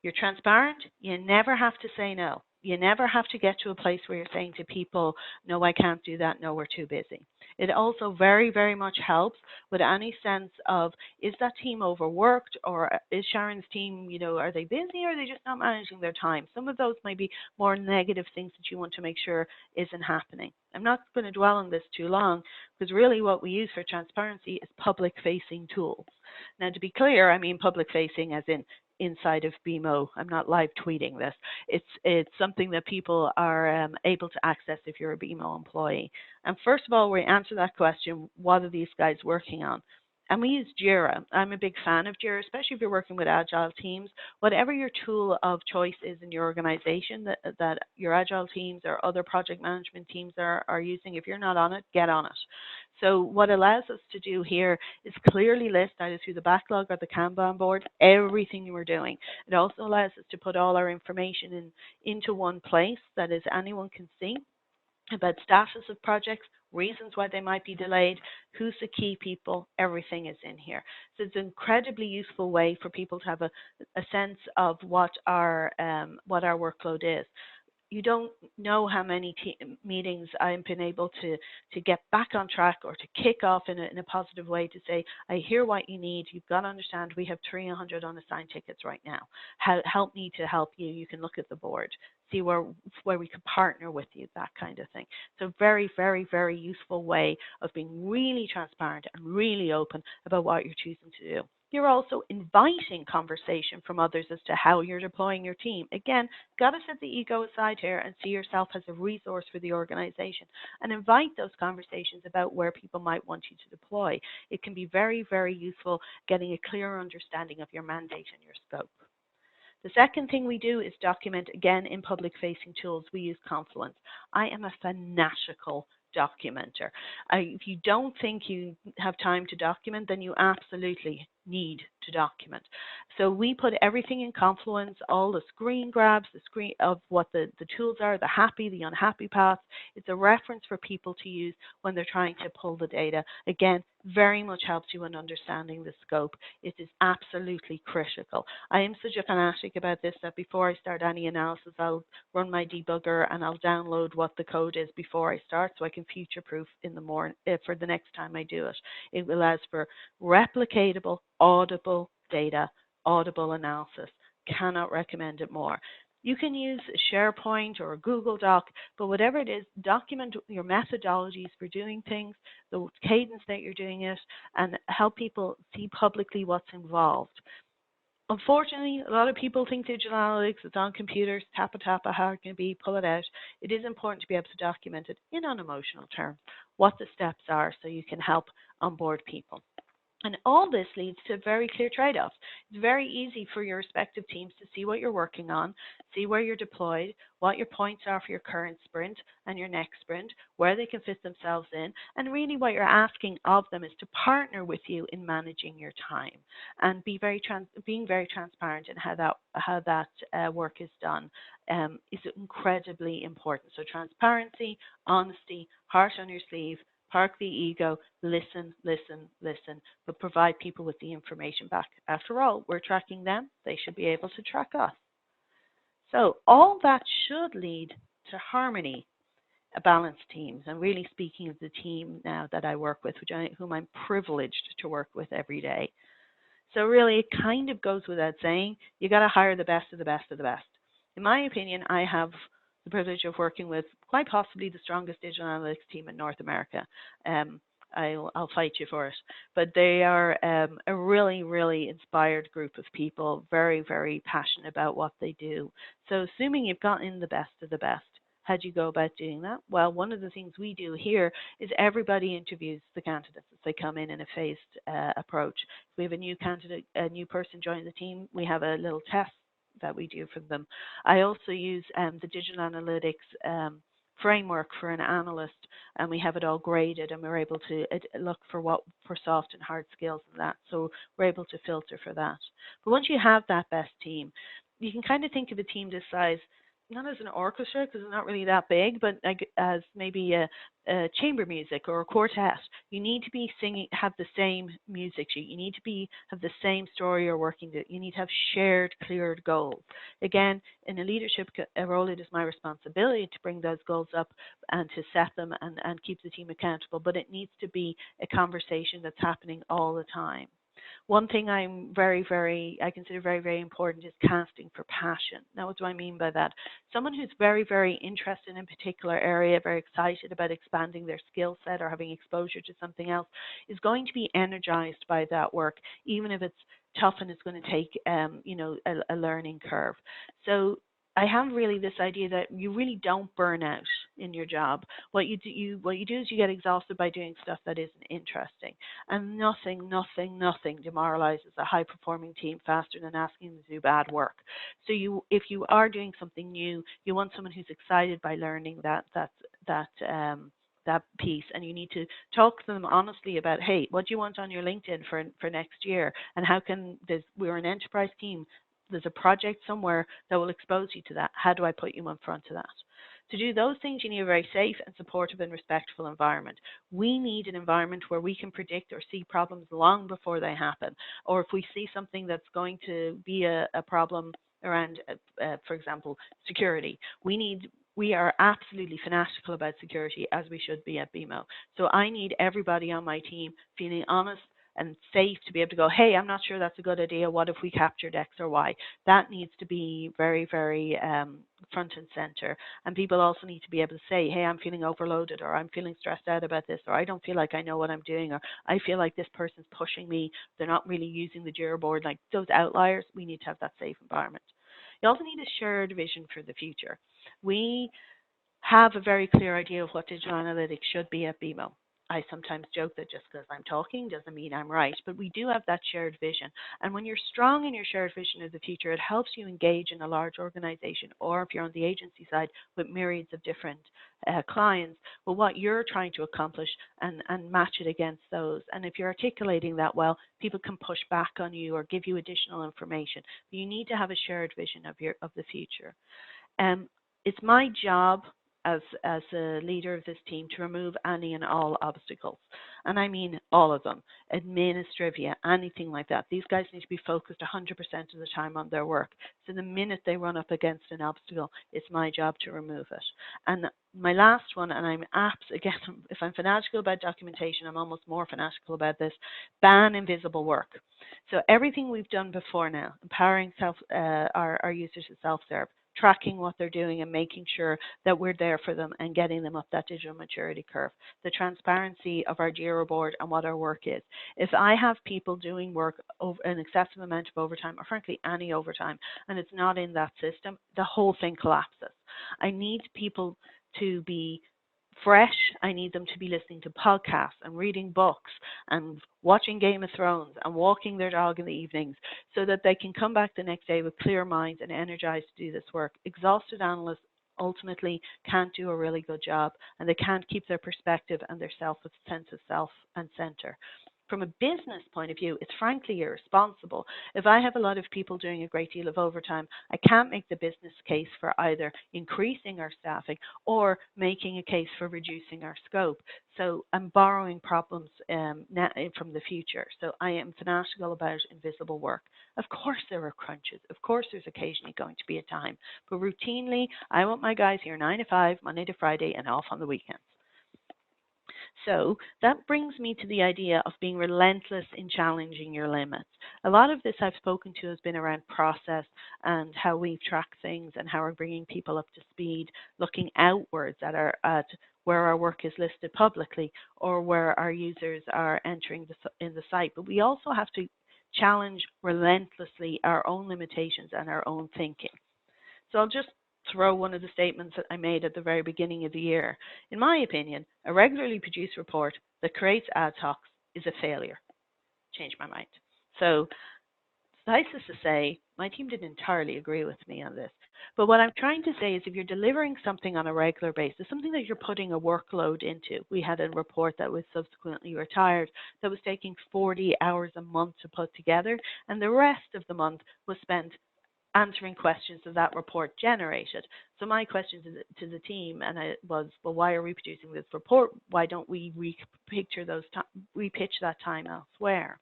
You're transparent. You never have to say no. You never have to get to a place where you're saying to people, no, I can't do that. No, we're too busy. It also very, very much helps with any sense of, is that team overworked, or is Sharon's team, are they busy, or are they just not managing their time? Some of those might be more negative things that you want to make sure isn't happening. I'm not going to dwell on this too long, because really what we use for transparency is public-facing tools. Now, to be clear, I mean public-facing as in inside of BMO. I'm not live tweeting this. It's something that people are able to access if you're a BMO employee. And first of all, we answer that question, what are these guys working on? And we use Jira. I'm a big fan of Jira, especially if you're working with agile teams. Whatever your tool of choice is in your organization that your agile teams or other project management teams are using, if you're not on it, get on it. So what allows us to do here is clearly list, either through the backlog or the Kanban board, everything we're doing. It also allows us to put all our information into one place that is anyone can see, about status of projects, reasons why they might be delayed, who's the key people, everything is in here. So it's an incredibly useful way for people to have a sense of what our workload is. You don't know how many meetings I've been able to get back on track or to kick off in a positive way to say, I hear what you need. You've got to understand we have 300 unassigned tickets right now. Help me to help you. You can look at the board, see where we could partner with you, that kind of thing. So very, very, very useful way of being really transparent and really open about what you're choosing to do. You're also inviting conversation from others as to how you're deploying your team. Again, got to set the ego aside here and see yourself as a resource for the organization and invite those conversations about where people might want you to deploy. It can be very, very useful getting a clearer understanding of your mandate and your scope. The second thing we do is document, again, in public-facing tools. We use Confluence. I am a fanatical documenter. If you don't think you have time to document, then you absolutely need to document. So we put everything in Confluence, all the screen grabs, the screen of what the tools are, the happy, the unhappy paths. It's a reference for people to use when they're trying to pull the data. Again, very much helps you in understanding the scope. It is absolutely critical. I am such a fanatic about this that before I start any analysis, I'll run my debugger and I'll download what the code is before I start so I can future-proof in the morning for the next time I do it. It allows for replicatable, audible data, audible analysis. Cannot recommend it more. You can use SharePoint or a Google Doc, but whatever it is, document your methodologies for doing things, the cadence that you're doing it, and help people see publicly what's involved. Unfortunately, a lot of people think digital analytics is on computers, tap, how it can be, pull it out. It is important to be able to document it in unemotional terms, what the steps are so you can help onboard people. And all this leads to very clear trade-offs. It's very easy for your respective teams to see what you're working on, see where you're deployed, what your points are for your current sprint and your next sprint, where they can fit themselves in, and really what you're asking of them is to partner with you in managing your time and being very transparent in how that work is done is incredibly important. So transparency, honesty, heart on your sleeve, park the ego, listen, but provide people with the information back. After all, we're tracking them. They should be able to track us. So all that should lead to harmony, a balanced teams. And really speaking of the team now that I work with, whom I'm privileged to work with every day. So really, it kind of goes without saying, you got to hire the best of the best of the best. In my opinion, I have the privilege of working with quite possibly the strongest digital analytics team in North America. I'll fight you for it. But they are a really, really inspired group of people, very, very passionate about what they do. So assuming you've gotten the best of the best, how do you go about doing that? Well, one of the things we do here is everybody interviews the candidates as they come in a phased approach. If we have a new candidate, a new person join the team, we have a little test that we do for them. I also use the digital analytics framework for an analyst, and we have it all graded, and we're able to look for soft and hard skills and that. So we're able to filter for that. But once you have that best team, you can kind of think of a team this size not as an orchestra because it's not really that big, but like as maybe a chamber music or a quartet. You need to be singing, have the same music sheet. You need to have the same story you're working to. You need to have shared, cleared goals. Again, in a leadership role, it is my responsibility to bring those goals up and to set them and keep the team accountable. But it needs to be a conversation that's happening all the time. One thing I consider very, very important is casting for passion. Now, what do I mean by that? Someone who's very, very interested in a particular area, very excited about expanding their skill set or having exposure to something else, is going to be energized by that work, even if it's tough and it's going to take, a learning curve. So I have really this idea that you really don't burn out in your job. What you do is you get exhausted by doing stuff that isn't interesting. And nothing demoralizes a high-performing team faster than asking them to do bad work. So if you are doing something new, you want someone who's excited by learning that piece, and you need to talk to them honestly about, hey, what do you want on your LinkedIn for next year, and how can we're an enterprise team. There's a project somewhere that will expose you to that. How do I put you in front of that? To do those things, you need a very safe and supportive and respectful environment. We need an environment where we can predict or see problems long before they happen. Or if we see something that's going to be a problem around, for example, security, we are absolutely fanatical about security, as we should be at BMO. So I need everybody on my team feeling honest and safe to be able to go, hey, I'm not sure that's a good idea. What if we captured X or Y? That needs to be very, very front and center. And people also need to be able to say, hey, I'm feeling overloaded, or I'm feeling stressed out about this, or I don't feel like I know what I'm doing, or I feel like this person's pushing me. They're not really using the Jira board. Like those outliers, we need to have that safe environment. You also need a shared vision for the future. We have a very clear idea of what digital analytics should be at BMO. I sometimes joke that just because I'm talking doesn't mean I'm right, but we do have that shared vision. And when you're strong in your shared vision of the future, it helps you engage in a large organization, or if you're on the agency side with myriads of different clients, well, what you're trying to accomplish and match it against those. And if you're articulating that well, people can push back on you or give you additional information. But you need to have a shared vision of the future. It's my job as a leader of this team to remove any and all obstacles. And I mean all of them, administrivia, anything like that. These guys need to be focused 100% of the time on their work. So the minute they run up against an obstacle, it's my job to remove it. And my last one, and I'm again, if I'm fanatical about documentation, I'm almost more fanatical about this, ban invisible work. So everything we've done before now, empowering our users to self-serve, tracking what they're doing and making sure that we're there for them and getting them up that digital maturity curve, the transparency of our Jira board and what our work is. If I have people doing work over an excessive amount of overtime, or frankly any overtime, and it's not in that system, the whole thing collapses. I need people to be fresh. I need them to be listening to podcasts and reading books and watching Game of Thrones and walking their dog in the evenings so that they can come back the next day with clear minds and energized to do this work. Exhausted analysts ultimately can't do a really good job, and they can't keep their perspective and their sense of self and center. From a business point of view, it's frankly irresponsible. If I have a lot of people doing a great deal of overtime, I can't make the business case for either increasing our staffing or making a case for reducing our scope. So I'm borrowing problems from the future. So I am fanatical about invisible work. Of course there are crunches. Of course there's occasionally going to be a time. But routinely, I want my guys here 9 to 5, Monday to Friday, and off on the weekends. So that brings me to the idea of being relentless in challenging your limits. A lot of this I've spoken to has been around process and how we track things and how we're bringing people up to speed, looking outwards at where our work is listed publicly or where our users are entering in the site. But we also have to challenge relentlessly our own limitations and our own thinking. So I'll just throw one of the statements that I made at the very beginning of the year. In my opinion, a regularly produced report that creates ad-hocs is a failure. Changed my mind. So suffice to say, my team didn't entirely agree with me on this. But what I'm trying to say is if you're delivering something on a regular basis, something that you're putting a workload into, we had a report that was subsequently retired that was taking 40 hours a month to put together, and the rest of the month was spent answering questions that report generated. So my question to the team was, well, why are we producing this report? Why don't we repitch that time elsewhere?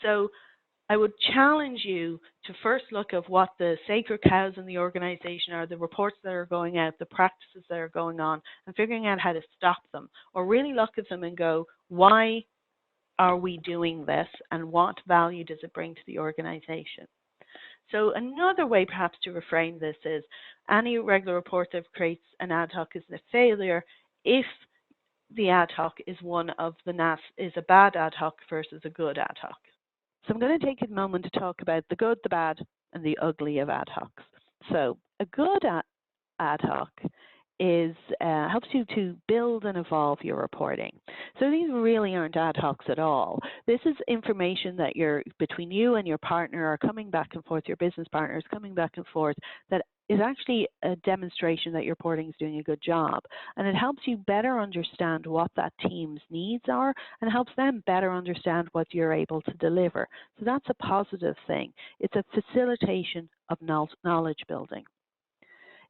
So I would challenge you to first look at what the sacred cows in the organization are, the reports that are going out, the practices that are going on, and figuring out how to stop them, or really look at them and go, why are we doing this, and what value does it bring to the organization? So another way perhaps to reframe this is any regular report that creates an ad hoc is a failure if the ad hoc is is a bad ad hoc versus a good ad hoc. So I'm going to take a moment to talk about the good, the bad, and the ugly of ad hocs. So a good ad hoc helps you to build and evolve your reporting. So these really aren't ad hocs at all. This is information that between you and your partner are coming back and forth, your business partner is coming back and forth, that is actually a demonstration that your reporting is doing a good job. And it helps you better understand what that team's needs are and helps them better understand what you're able to deliver. So that's a positive thing. It's a facilitation of knowledge building.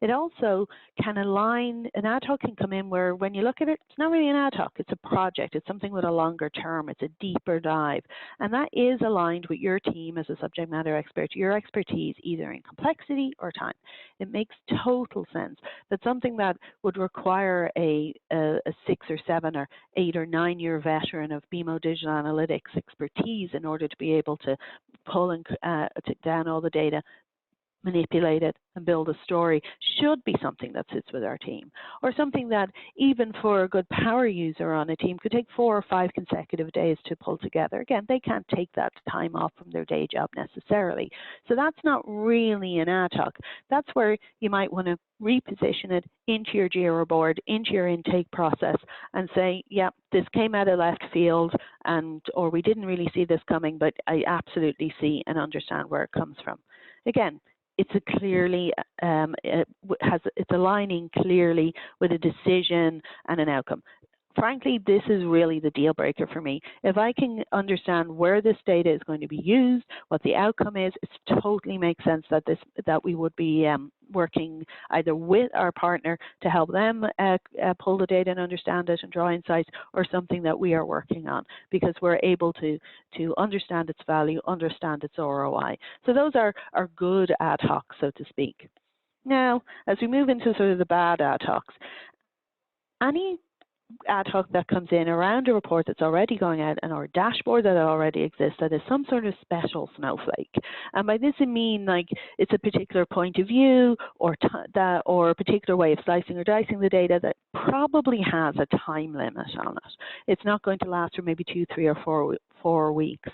It also can align, an ad hoc can come in where when you look at it, it's not really an ad hoc, it's a project, it's something with a longer term, it's a deeper dive. And that is aligned with your team as a subject matter expert, your expertise either in complexity or time. It makes total sense that something that would require a 6 or 7 or 8 or 9 year veteran of BMO digital analytics expertise in order to be able to pull and take down all the data, manipulate it and build a story should be something that sits with our team, or something that even for a good power user on a team could take 4 or 5 consecutive days to pull together. Again, they can't take that time off from their day job necessarily. So that's not really an ad hoc. That's where you might want to reposition it into your Jira board, into your intake process, and say, yeah, this came out of left field, or we didn't really see this coming, but I absolutely see and understand where it comes from. Again, it's it's aligning clearly with a decision and an outcome. Frankly, this is really the deal breaker for me. If I can understand where this data is going to be used, what the outcome is, it totally makes sense that we would be working either with our partner to help them pull the data and understand it and draw insights, or something that we are working on, because we're able to understand its value, understand its ROI. So those are good ad hoc, so to speak. Now, as we move into sort of the bad ad hocs, any ad hoc that comes in around a report that's already going out and or a dashboard that already exists that is some sort of special snowflake. And by this I mean like it's a particular point of view or a particular way of slicing or dicing the data that probably has a time limit on it. It's not going to last for maybe 2, 3, or 4 weeks.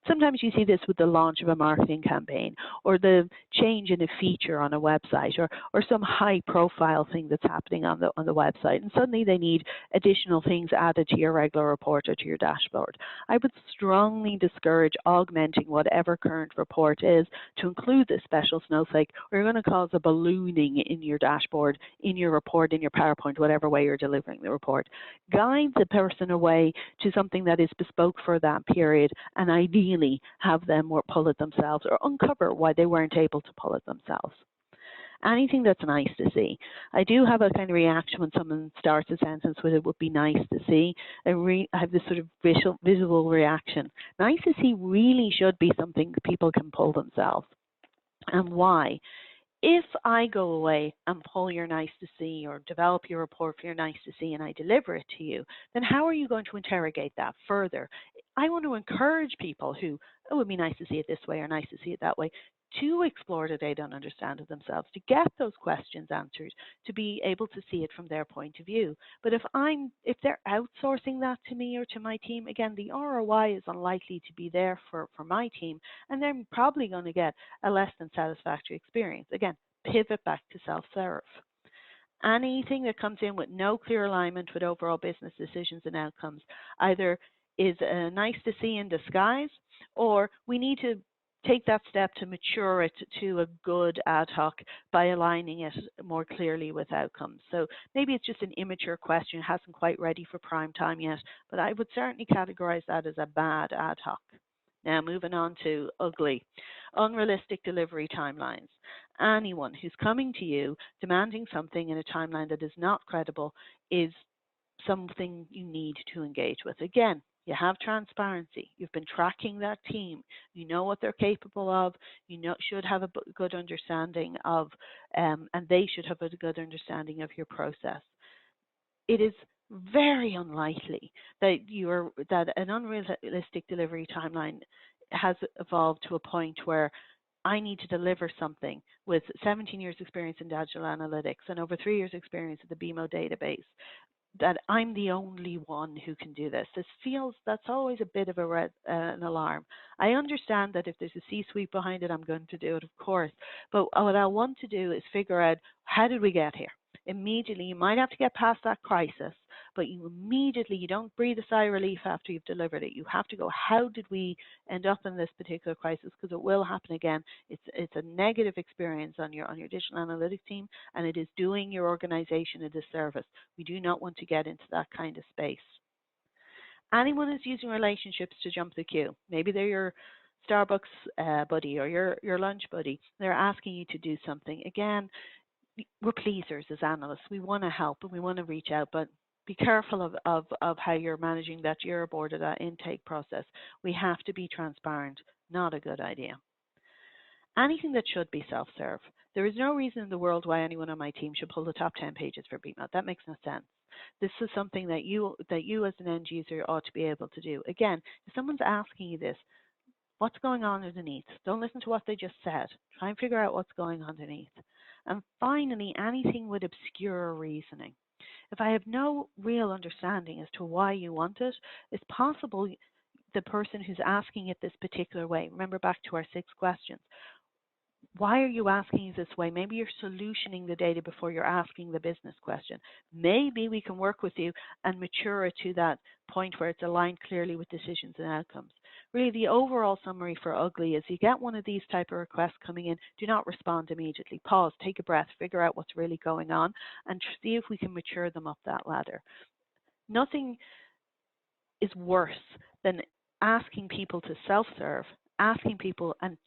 Sometimes you see this with the launch of a marketing campaign, or the change in a feature on a website, or some high-profile thing that's happening on the website, and suddenly they need additional things added to your regular report or to your dashboard. I would strongly discourage augmenting whatever current report is to include this special snowflake, or you're going to cause a ballooning in your dashboard, in your report, in your PowerPoint, whatever way you're delivering the report. Guide the person away to something that is bespoke for that period, and ideally have them pull it themselves, or uncover why they weren't able to pull it themselves. Anything that's nice to see. I do have a kind of reaction when someone starts a sentence with "it would be nice to see." I have this sort of visual reaction. Nice to see really should be something people can pull themselves. And why? If I go away and pull your nice to see or develop your report for your nice to see and I deliver it to you, then how are you going to interrogate that further? I want to encourage people who, it would be nice to see it this way or nice to see it that way, to explore the data and understand it themselves, to get those questions answered, to be able to see it from their point of view. But if they're outsourcing that to me or to my team, again, the ROI is unlikely to be there for my team, and they're probably going to get a less than satisfactory experience. Again, pivot back to self-serve. Anything that comes in with no clear alignment with overall business decisions and outcomes either is nice to see in disguise, or we need to take that step to mature it to a good ad hoc by aligning it more clearly with outcomes. So maybe it's just an immature question, hasn't quite ready for prime time yet, but I would certainly categorize that as a bad ad hoc. Now moving on to ugly, unrealistic delivery timelines. Anyone who's coming to you demanding something in a timeline that is not credible is something you need to engage with. Again, you have transparency. You've been tracking that team. You know what they're capable of. You should have a good understanding of, and they should have a good understanding of your process. It is very unlikely that an unrealistic delivery timeline has evolved to a point where I need to deliver something with 17 years experience in digital analytics and over 3 years experience at the BMO database, that I'm the only one who can do this. That's always a bit of an alarm. I understand that if there's a C-suite behind it, I'm going to do it, of course. But what I want to do is figure out, how did we get here? Immediately, you might have to get past that crisis, but you don't breathe a sigh of relief after you've delivered it. You have to go, how did we end up in this particular crisis? Because it will happen again. It's a negative experience on your digital analytics team, and it is doing your organization a disservice. We do not want to get into that kind of space. Anyone who's using relationships to jump the queue, maybe they're your Starbucks buddy or your lunch buddy, they're asking you to do something. Again, we're pleasers as analysts. We want to help and we want to reach out, but be careful of how you're managing that Jira board or that intake process. We have to be transparent. Not a good idea. Anything that should be self-serve. There is no reason in the world why anyone on my team should pull the top 10 pages for BMO. That makes no sense. This is something that you as an end user ought to be able to do. Again, if someone's asking you this, What's going on underneath? Don't listen to what they just said. Try and figure out what's going underneath. And finally, anything with obscure reasoning. If I have no real understanding as to why you want it, it's possible the person who's asking it this particular way, remember back to our 6 questions, why are you asking this way? Maybe you're solutioning the data before you're asking the business question. Maybe we can work with you and mature it to that point where it's aligned clearly with decisions and outcomes. Really, the overall summary for ugly is you get one of these type of requests coming in, do not respond immediately. Pause, take a breath, figure out what's really going on, and see if we can mature them up that ladder. Nothing is worse than asking people to self-serve, asking people and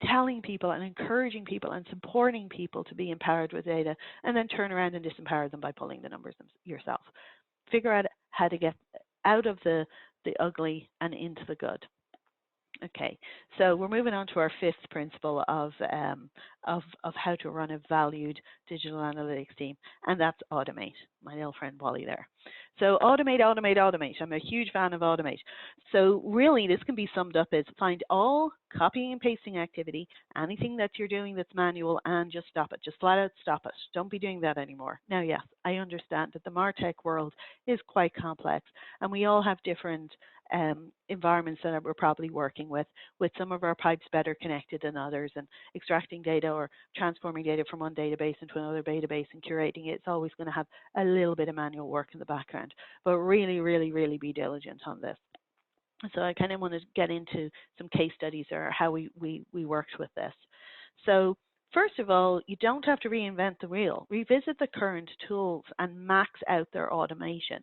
telling people and encouraging people and supporting people to be empowered with data, and then turn around and disempower them by pulling the numbers yourself. Figure out how to get out of the ugly and into the good. Okay, so we're moving on to our 5th principle of how to run a valued digital analytics team, and that's automate. My little friend Wally there. So automate, automate, automate. I'm a huge fan of automate. So really, this can be summed up as find all copying and pasting activity, anything that you're doing that's manual, and just stop it. Just flat out stop it. Don't be doing that anymore. Now, yes, I understand that the MarTech world is quite complex, and we all have different environments that we're probably working with some of our pipes better connected than others, and extracting data or transforming data from one database into another database and curating it. It's always going to have a little bit of manual work in the background, but really, really, really be diligent on this. So I kind of want to get into some case studies or how we worked with this. So first of all, you don't have to reinvent the wheel. Revisit the current tools and max out their automation.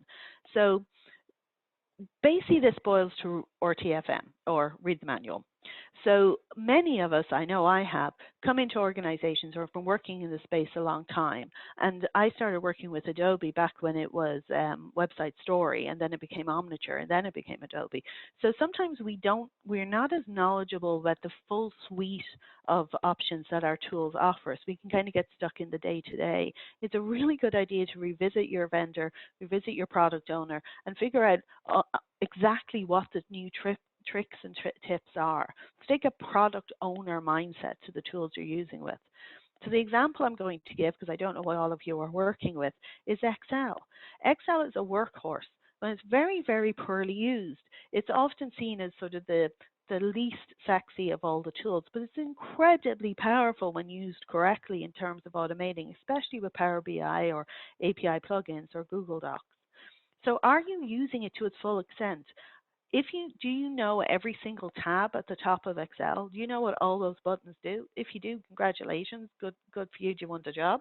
So basically, this boils to RTFM, or read the manual. So many of us, I know I have, come into organizations or have been working in the space a long time. And I started working with Adobe back when it was Website Story, and then it became Omniture, and then it became Adobe. So sometimes we're not as knowledgeable about the full suite of options that our tools offer us. We can kind of get stuck in the day-to-day. It's a really good idea to revisit your vendor, revisit your product owner, and figure out exactly what the new tricks and tips are. Take a product owner mindset to the tools you're using with. So the example I'm going to give, because I don't know what all of you are working with, is Excel. Excel is a workhorse, but it's very, very poorly used. It's often seen as sort of the least sexy of all the tools, but it's incredibly powerful when used correctly in terms of automating, especially with Power BI or API plugins or Google Docs. So are you using it to its full extent? Do you know every single tab at the top of Excel? Do you know what all those buttons do? If you do, congratulations, good for you, you won the job.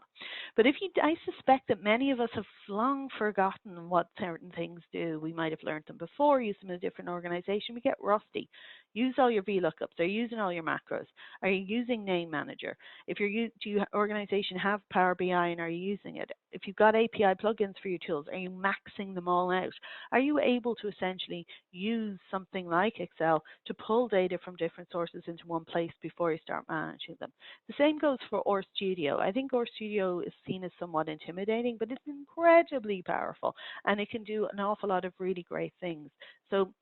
But I suspect that many of us have long forgotten what certain things do. We might have learned them before, used them in a different organization. We get rusty. Use all your VLOOKUPs. Are you using all your macros? Are you using Name Manager? Do your organization have Power BI and are you using it? If you've got API plugins for your tools, are you maxing them all out? Are you able to essentially use something like Excel to pull data from different sources into one place before you start managing them? The same goes for RStudio. I think RStudio is seen as somewhat intimidating, but it's incredibly powerful, and it can do an awful lot of really great things. So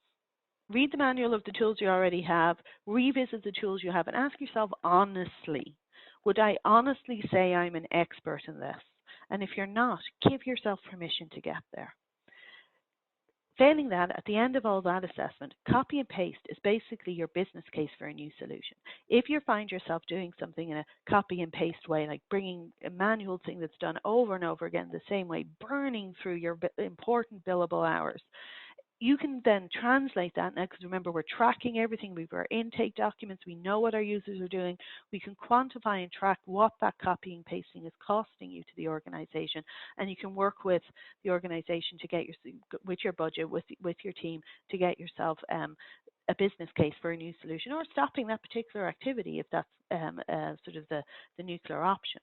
read the manual of the tools you already have, revisit the tools you have, and ask yourself honestly, would I honestly say I'm an expert in this? And if you're not, give yourself permission to get there. Failing that, at the end of all that assessment, copy and paste is basically your business case for a new solution. If you find yourself doing something in a copy and paste way, like bringing a manual thing that's done over and over again the same way, burning through your important billable hours, you can then translate that now, because remember, we're tracking everything. We've our intake documents. We know what our users are doing. We can quantify and track what that copying and pasting is costing you to the organization, and you can work with the organization to get with your budget, with your team, to get yourself a business case for a new solution, or stopping that particular activity if that's sort of the nuclear option.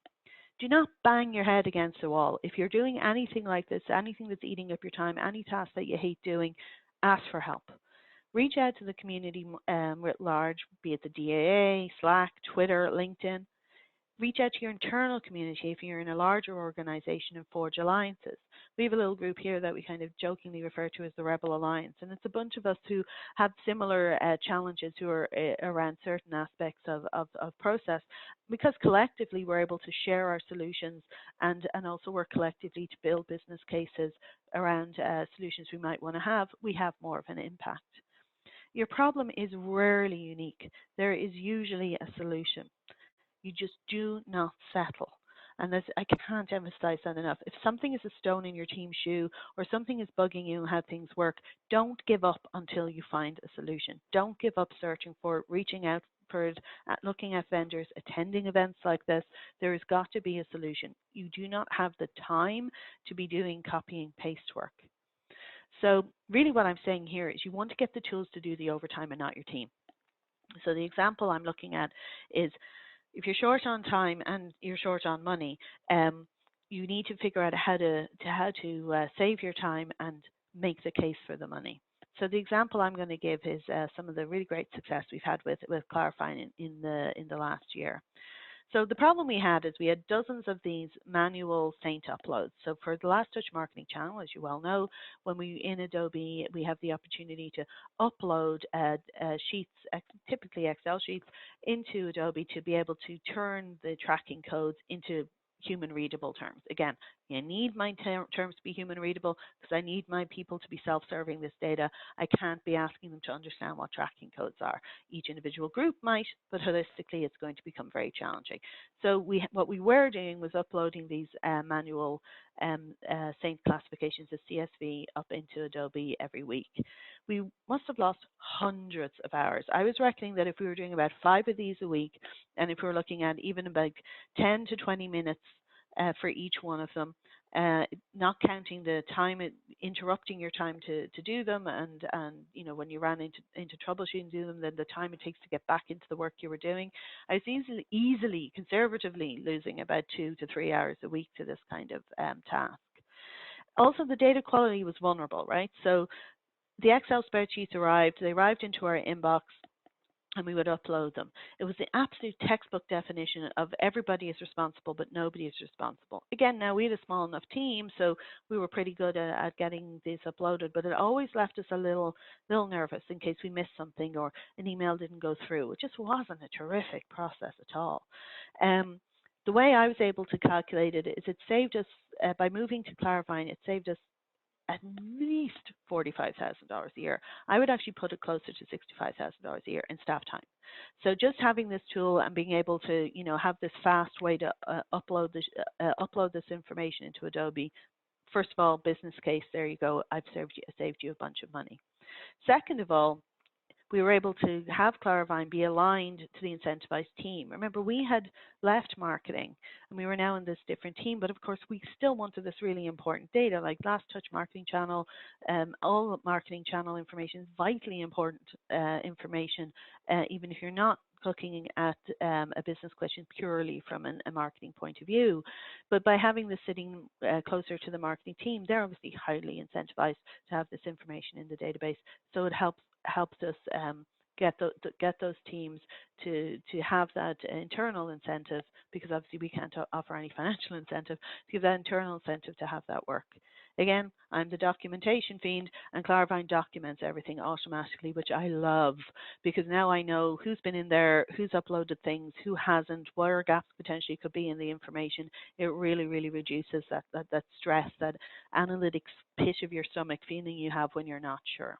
Do not bang your head against the wall. If you're doing anything like this, anything that's eating up your time, any task that you hate doing, ask for help. Reach out to the community writ large, be it the DAA, Slack, Twitter, LinkedIn. Reach out to your internal community if you're in a larger organization and forge alliances. We have a little group here that we kind of jokingly refer to as the Rebel Alliance, and it's a bunch of us who have similar challenges who are around certain aspects of process, because collectively we're able to share our solutions and also work collectively to build business cases around solutions we might want to have. We have more of an impact. Your problem is rarely unique. There is usually a solution. You just do not settle. And I can't emphasize that enough. If something is a stone in your team's shoe or something is bugging you how things work, don't give up until you find a solution. Don't give up searching for it, reaching out for it, looking at vendors, attending events like this. There has got to be a solution. You do not have the time to be doing copy and paste work. So really what I'm saying here is you want to get the tools to do the overtime and not your team. So the example I'm looking at is, if you're short on time and you're short on money, you need to figure out how to save your time and make the case for the money. So the example I'm going to give is some of the really great success we've had with Claravine in the last year. So the problem we had is we had dozens of these manual Saint uploads. So for the Last Touch marketing channel, as you well know, when in Adobe, we have the opportunity to upload sheets, typically Excel sheets, into Adobe to be able to turn the tracking codes into human readable terms. Again, you need my terms to be human readable because I need my people to be self-serving this data. I can't be asking them to understand what tracking codes are. Each individual group might, but holistically it's going to become very challenging. So what we were doing was uploading these manual Saint classifications as CSV up into Adobe every week. We must have lost hundreds of hours. I was reckoning that if we were doing about 5 of these a week, and if we were looking at even about 10 to 20 minutes for each one of them, not counting the time, interrupting your time to do them, and you know, when you ran into troubleshooting do them, then the time it takes to get back into the work you were doing. I was easily, conservatively losing about 2 to 3 hours a week to this kind of task. Also, the data quality was vulnerable, right? So the Excel spreadsheets arrived, they arrived into our inbox, and we would upload them. It was the absolute textbook definition of everybody is responsible, but nobody is responsible. Again, now we had a small enough team, so we were pretty good at getting this uploaded, but it always left us a little nervous in case we missed something or an email didn't go through. It just wasn't a terrific process at all. The way I was able to calculate it is it saved us, by moving to Claravine, it saved us at least $45,000 a year. I would actually put it closer to $65,000 a year in staff time. So just having this tool and being able to, you know, have this fast way to upload this information into Adobe. First of all, business case, there you go. I've saved you a bunch of money. Second of all, we were able to have Claravine be aligned to the incentivized team. Remember, we had left marketing and we were now in this different team, but of course we still wanted this really important data, like Last Touch marketing channel, all marketing channel information is vitally important information, even if you're not looking at a business question purely from a marketing point of view. But by having this sitting closer to the marketing team, they're obviously highly incentivized to have this information in the database, so it helps us get those teams to have that internal incentive, because obviously we can't offer any financial incentive, to give that internal incentive to have that work. Again, I'm the documentation fiend, and Claravine documents everything automatically, which I love, because now I know who's been in there, who's uploaded things, who hasn't, where gaps potentially could be in the information. It really, really reduces that stress, that analytics pit of your stomach feeling you have when you're not sure.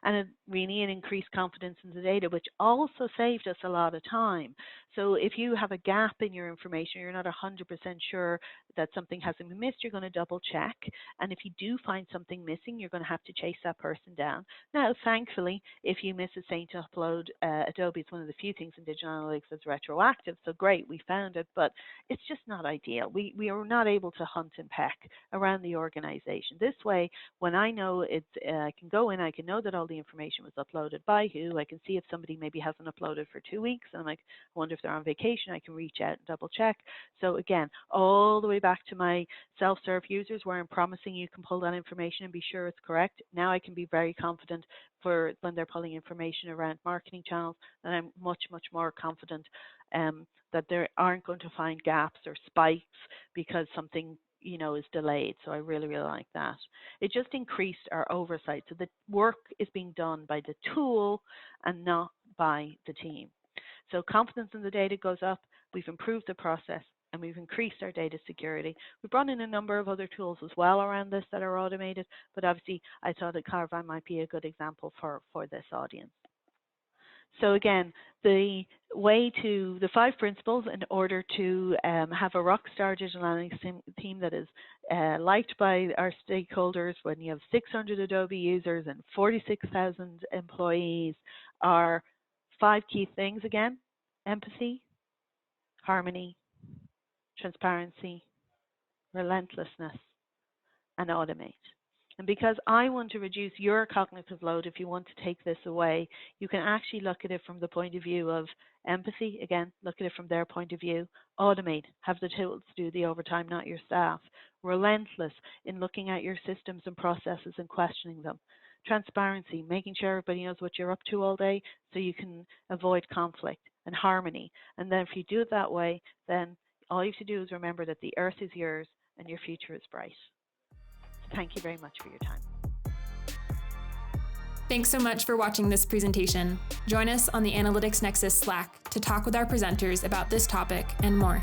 And it really increased confidence in the data, which also saved us a lot of time. So if you have a gap in your information, you're not 100% sure that something hasn't been missed, you're going to double check. And if you do find something missing, you're going to have to chase that person down. Now, thankfully, if you miss a Saint upload, Adobe is one of the few things in digital analytics that's retroactive. So great, we found it, but it's just not ideal. We are not able to hunt and peck around the organization. This way, when I know I can go in, I can know that all all the information was uploaded by who. I can see if somebody maybe hasn't uploaded for 2 weeks, and I'm like, I wonder if they're on vacation. I can reach out and double check. So again, all the way back to my self-serve users where I'm promising you can pull that information and be sure it's correct. Now I can be very confident for when they're pulling information around marketing channels, and I'm much, much more confident that they aren't going to find gaps or spikes because something is delayed. So I really, really like that. It just increased our oversight. So the work is being done by the tool and not by the team. So confidence in the data goes up. We've improved the process and we've increased our data security. We've brought in a number of other tools as well around this that are automated, but obviously I thought that Claravine might be a good example for this audience. So again, the 5 principles in order to have a rockstar digital analytics team that is liked by our stakeholders when you have 600 Adobe users and 46,000 employees are 5 key things again: empathy, harmony, transparency, relentlessness, and automate. And because I want to reduce your cognitive load, if you want to take this away, you can actually look at it from the point of view of empathy. Again, look at it from their point of view. Automate, have the tools to do the overtime, not your staff. Relentless in looking at your systems and processes and questioning them. Transparency, making sure everybody knows what you're up to all day so you can avoid conflict. And harmony. And then if you do it that way, then all you have to do is remember that the earth is yours and your future is bright. Thank you very much for your time. Thanks so much for watching this presentation. Join us on the Analytics Nexus Slack to talk with our presenters about this topic and more.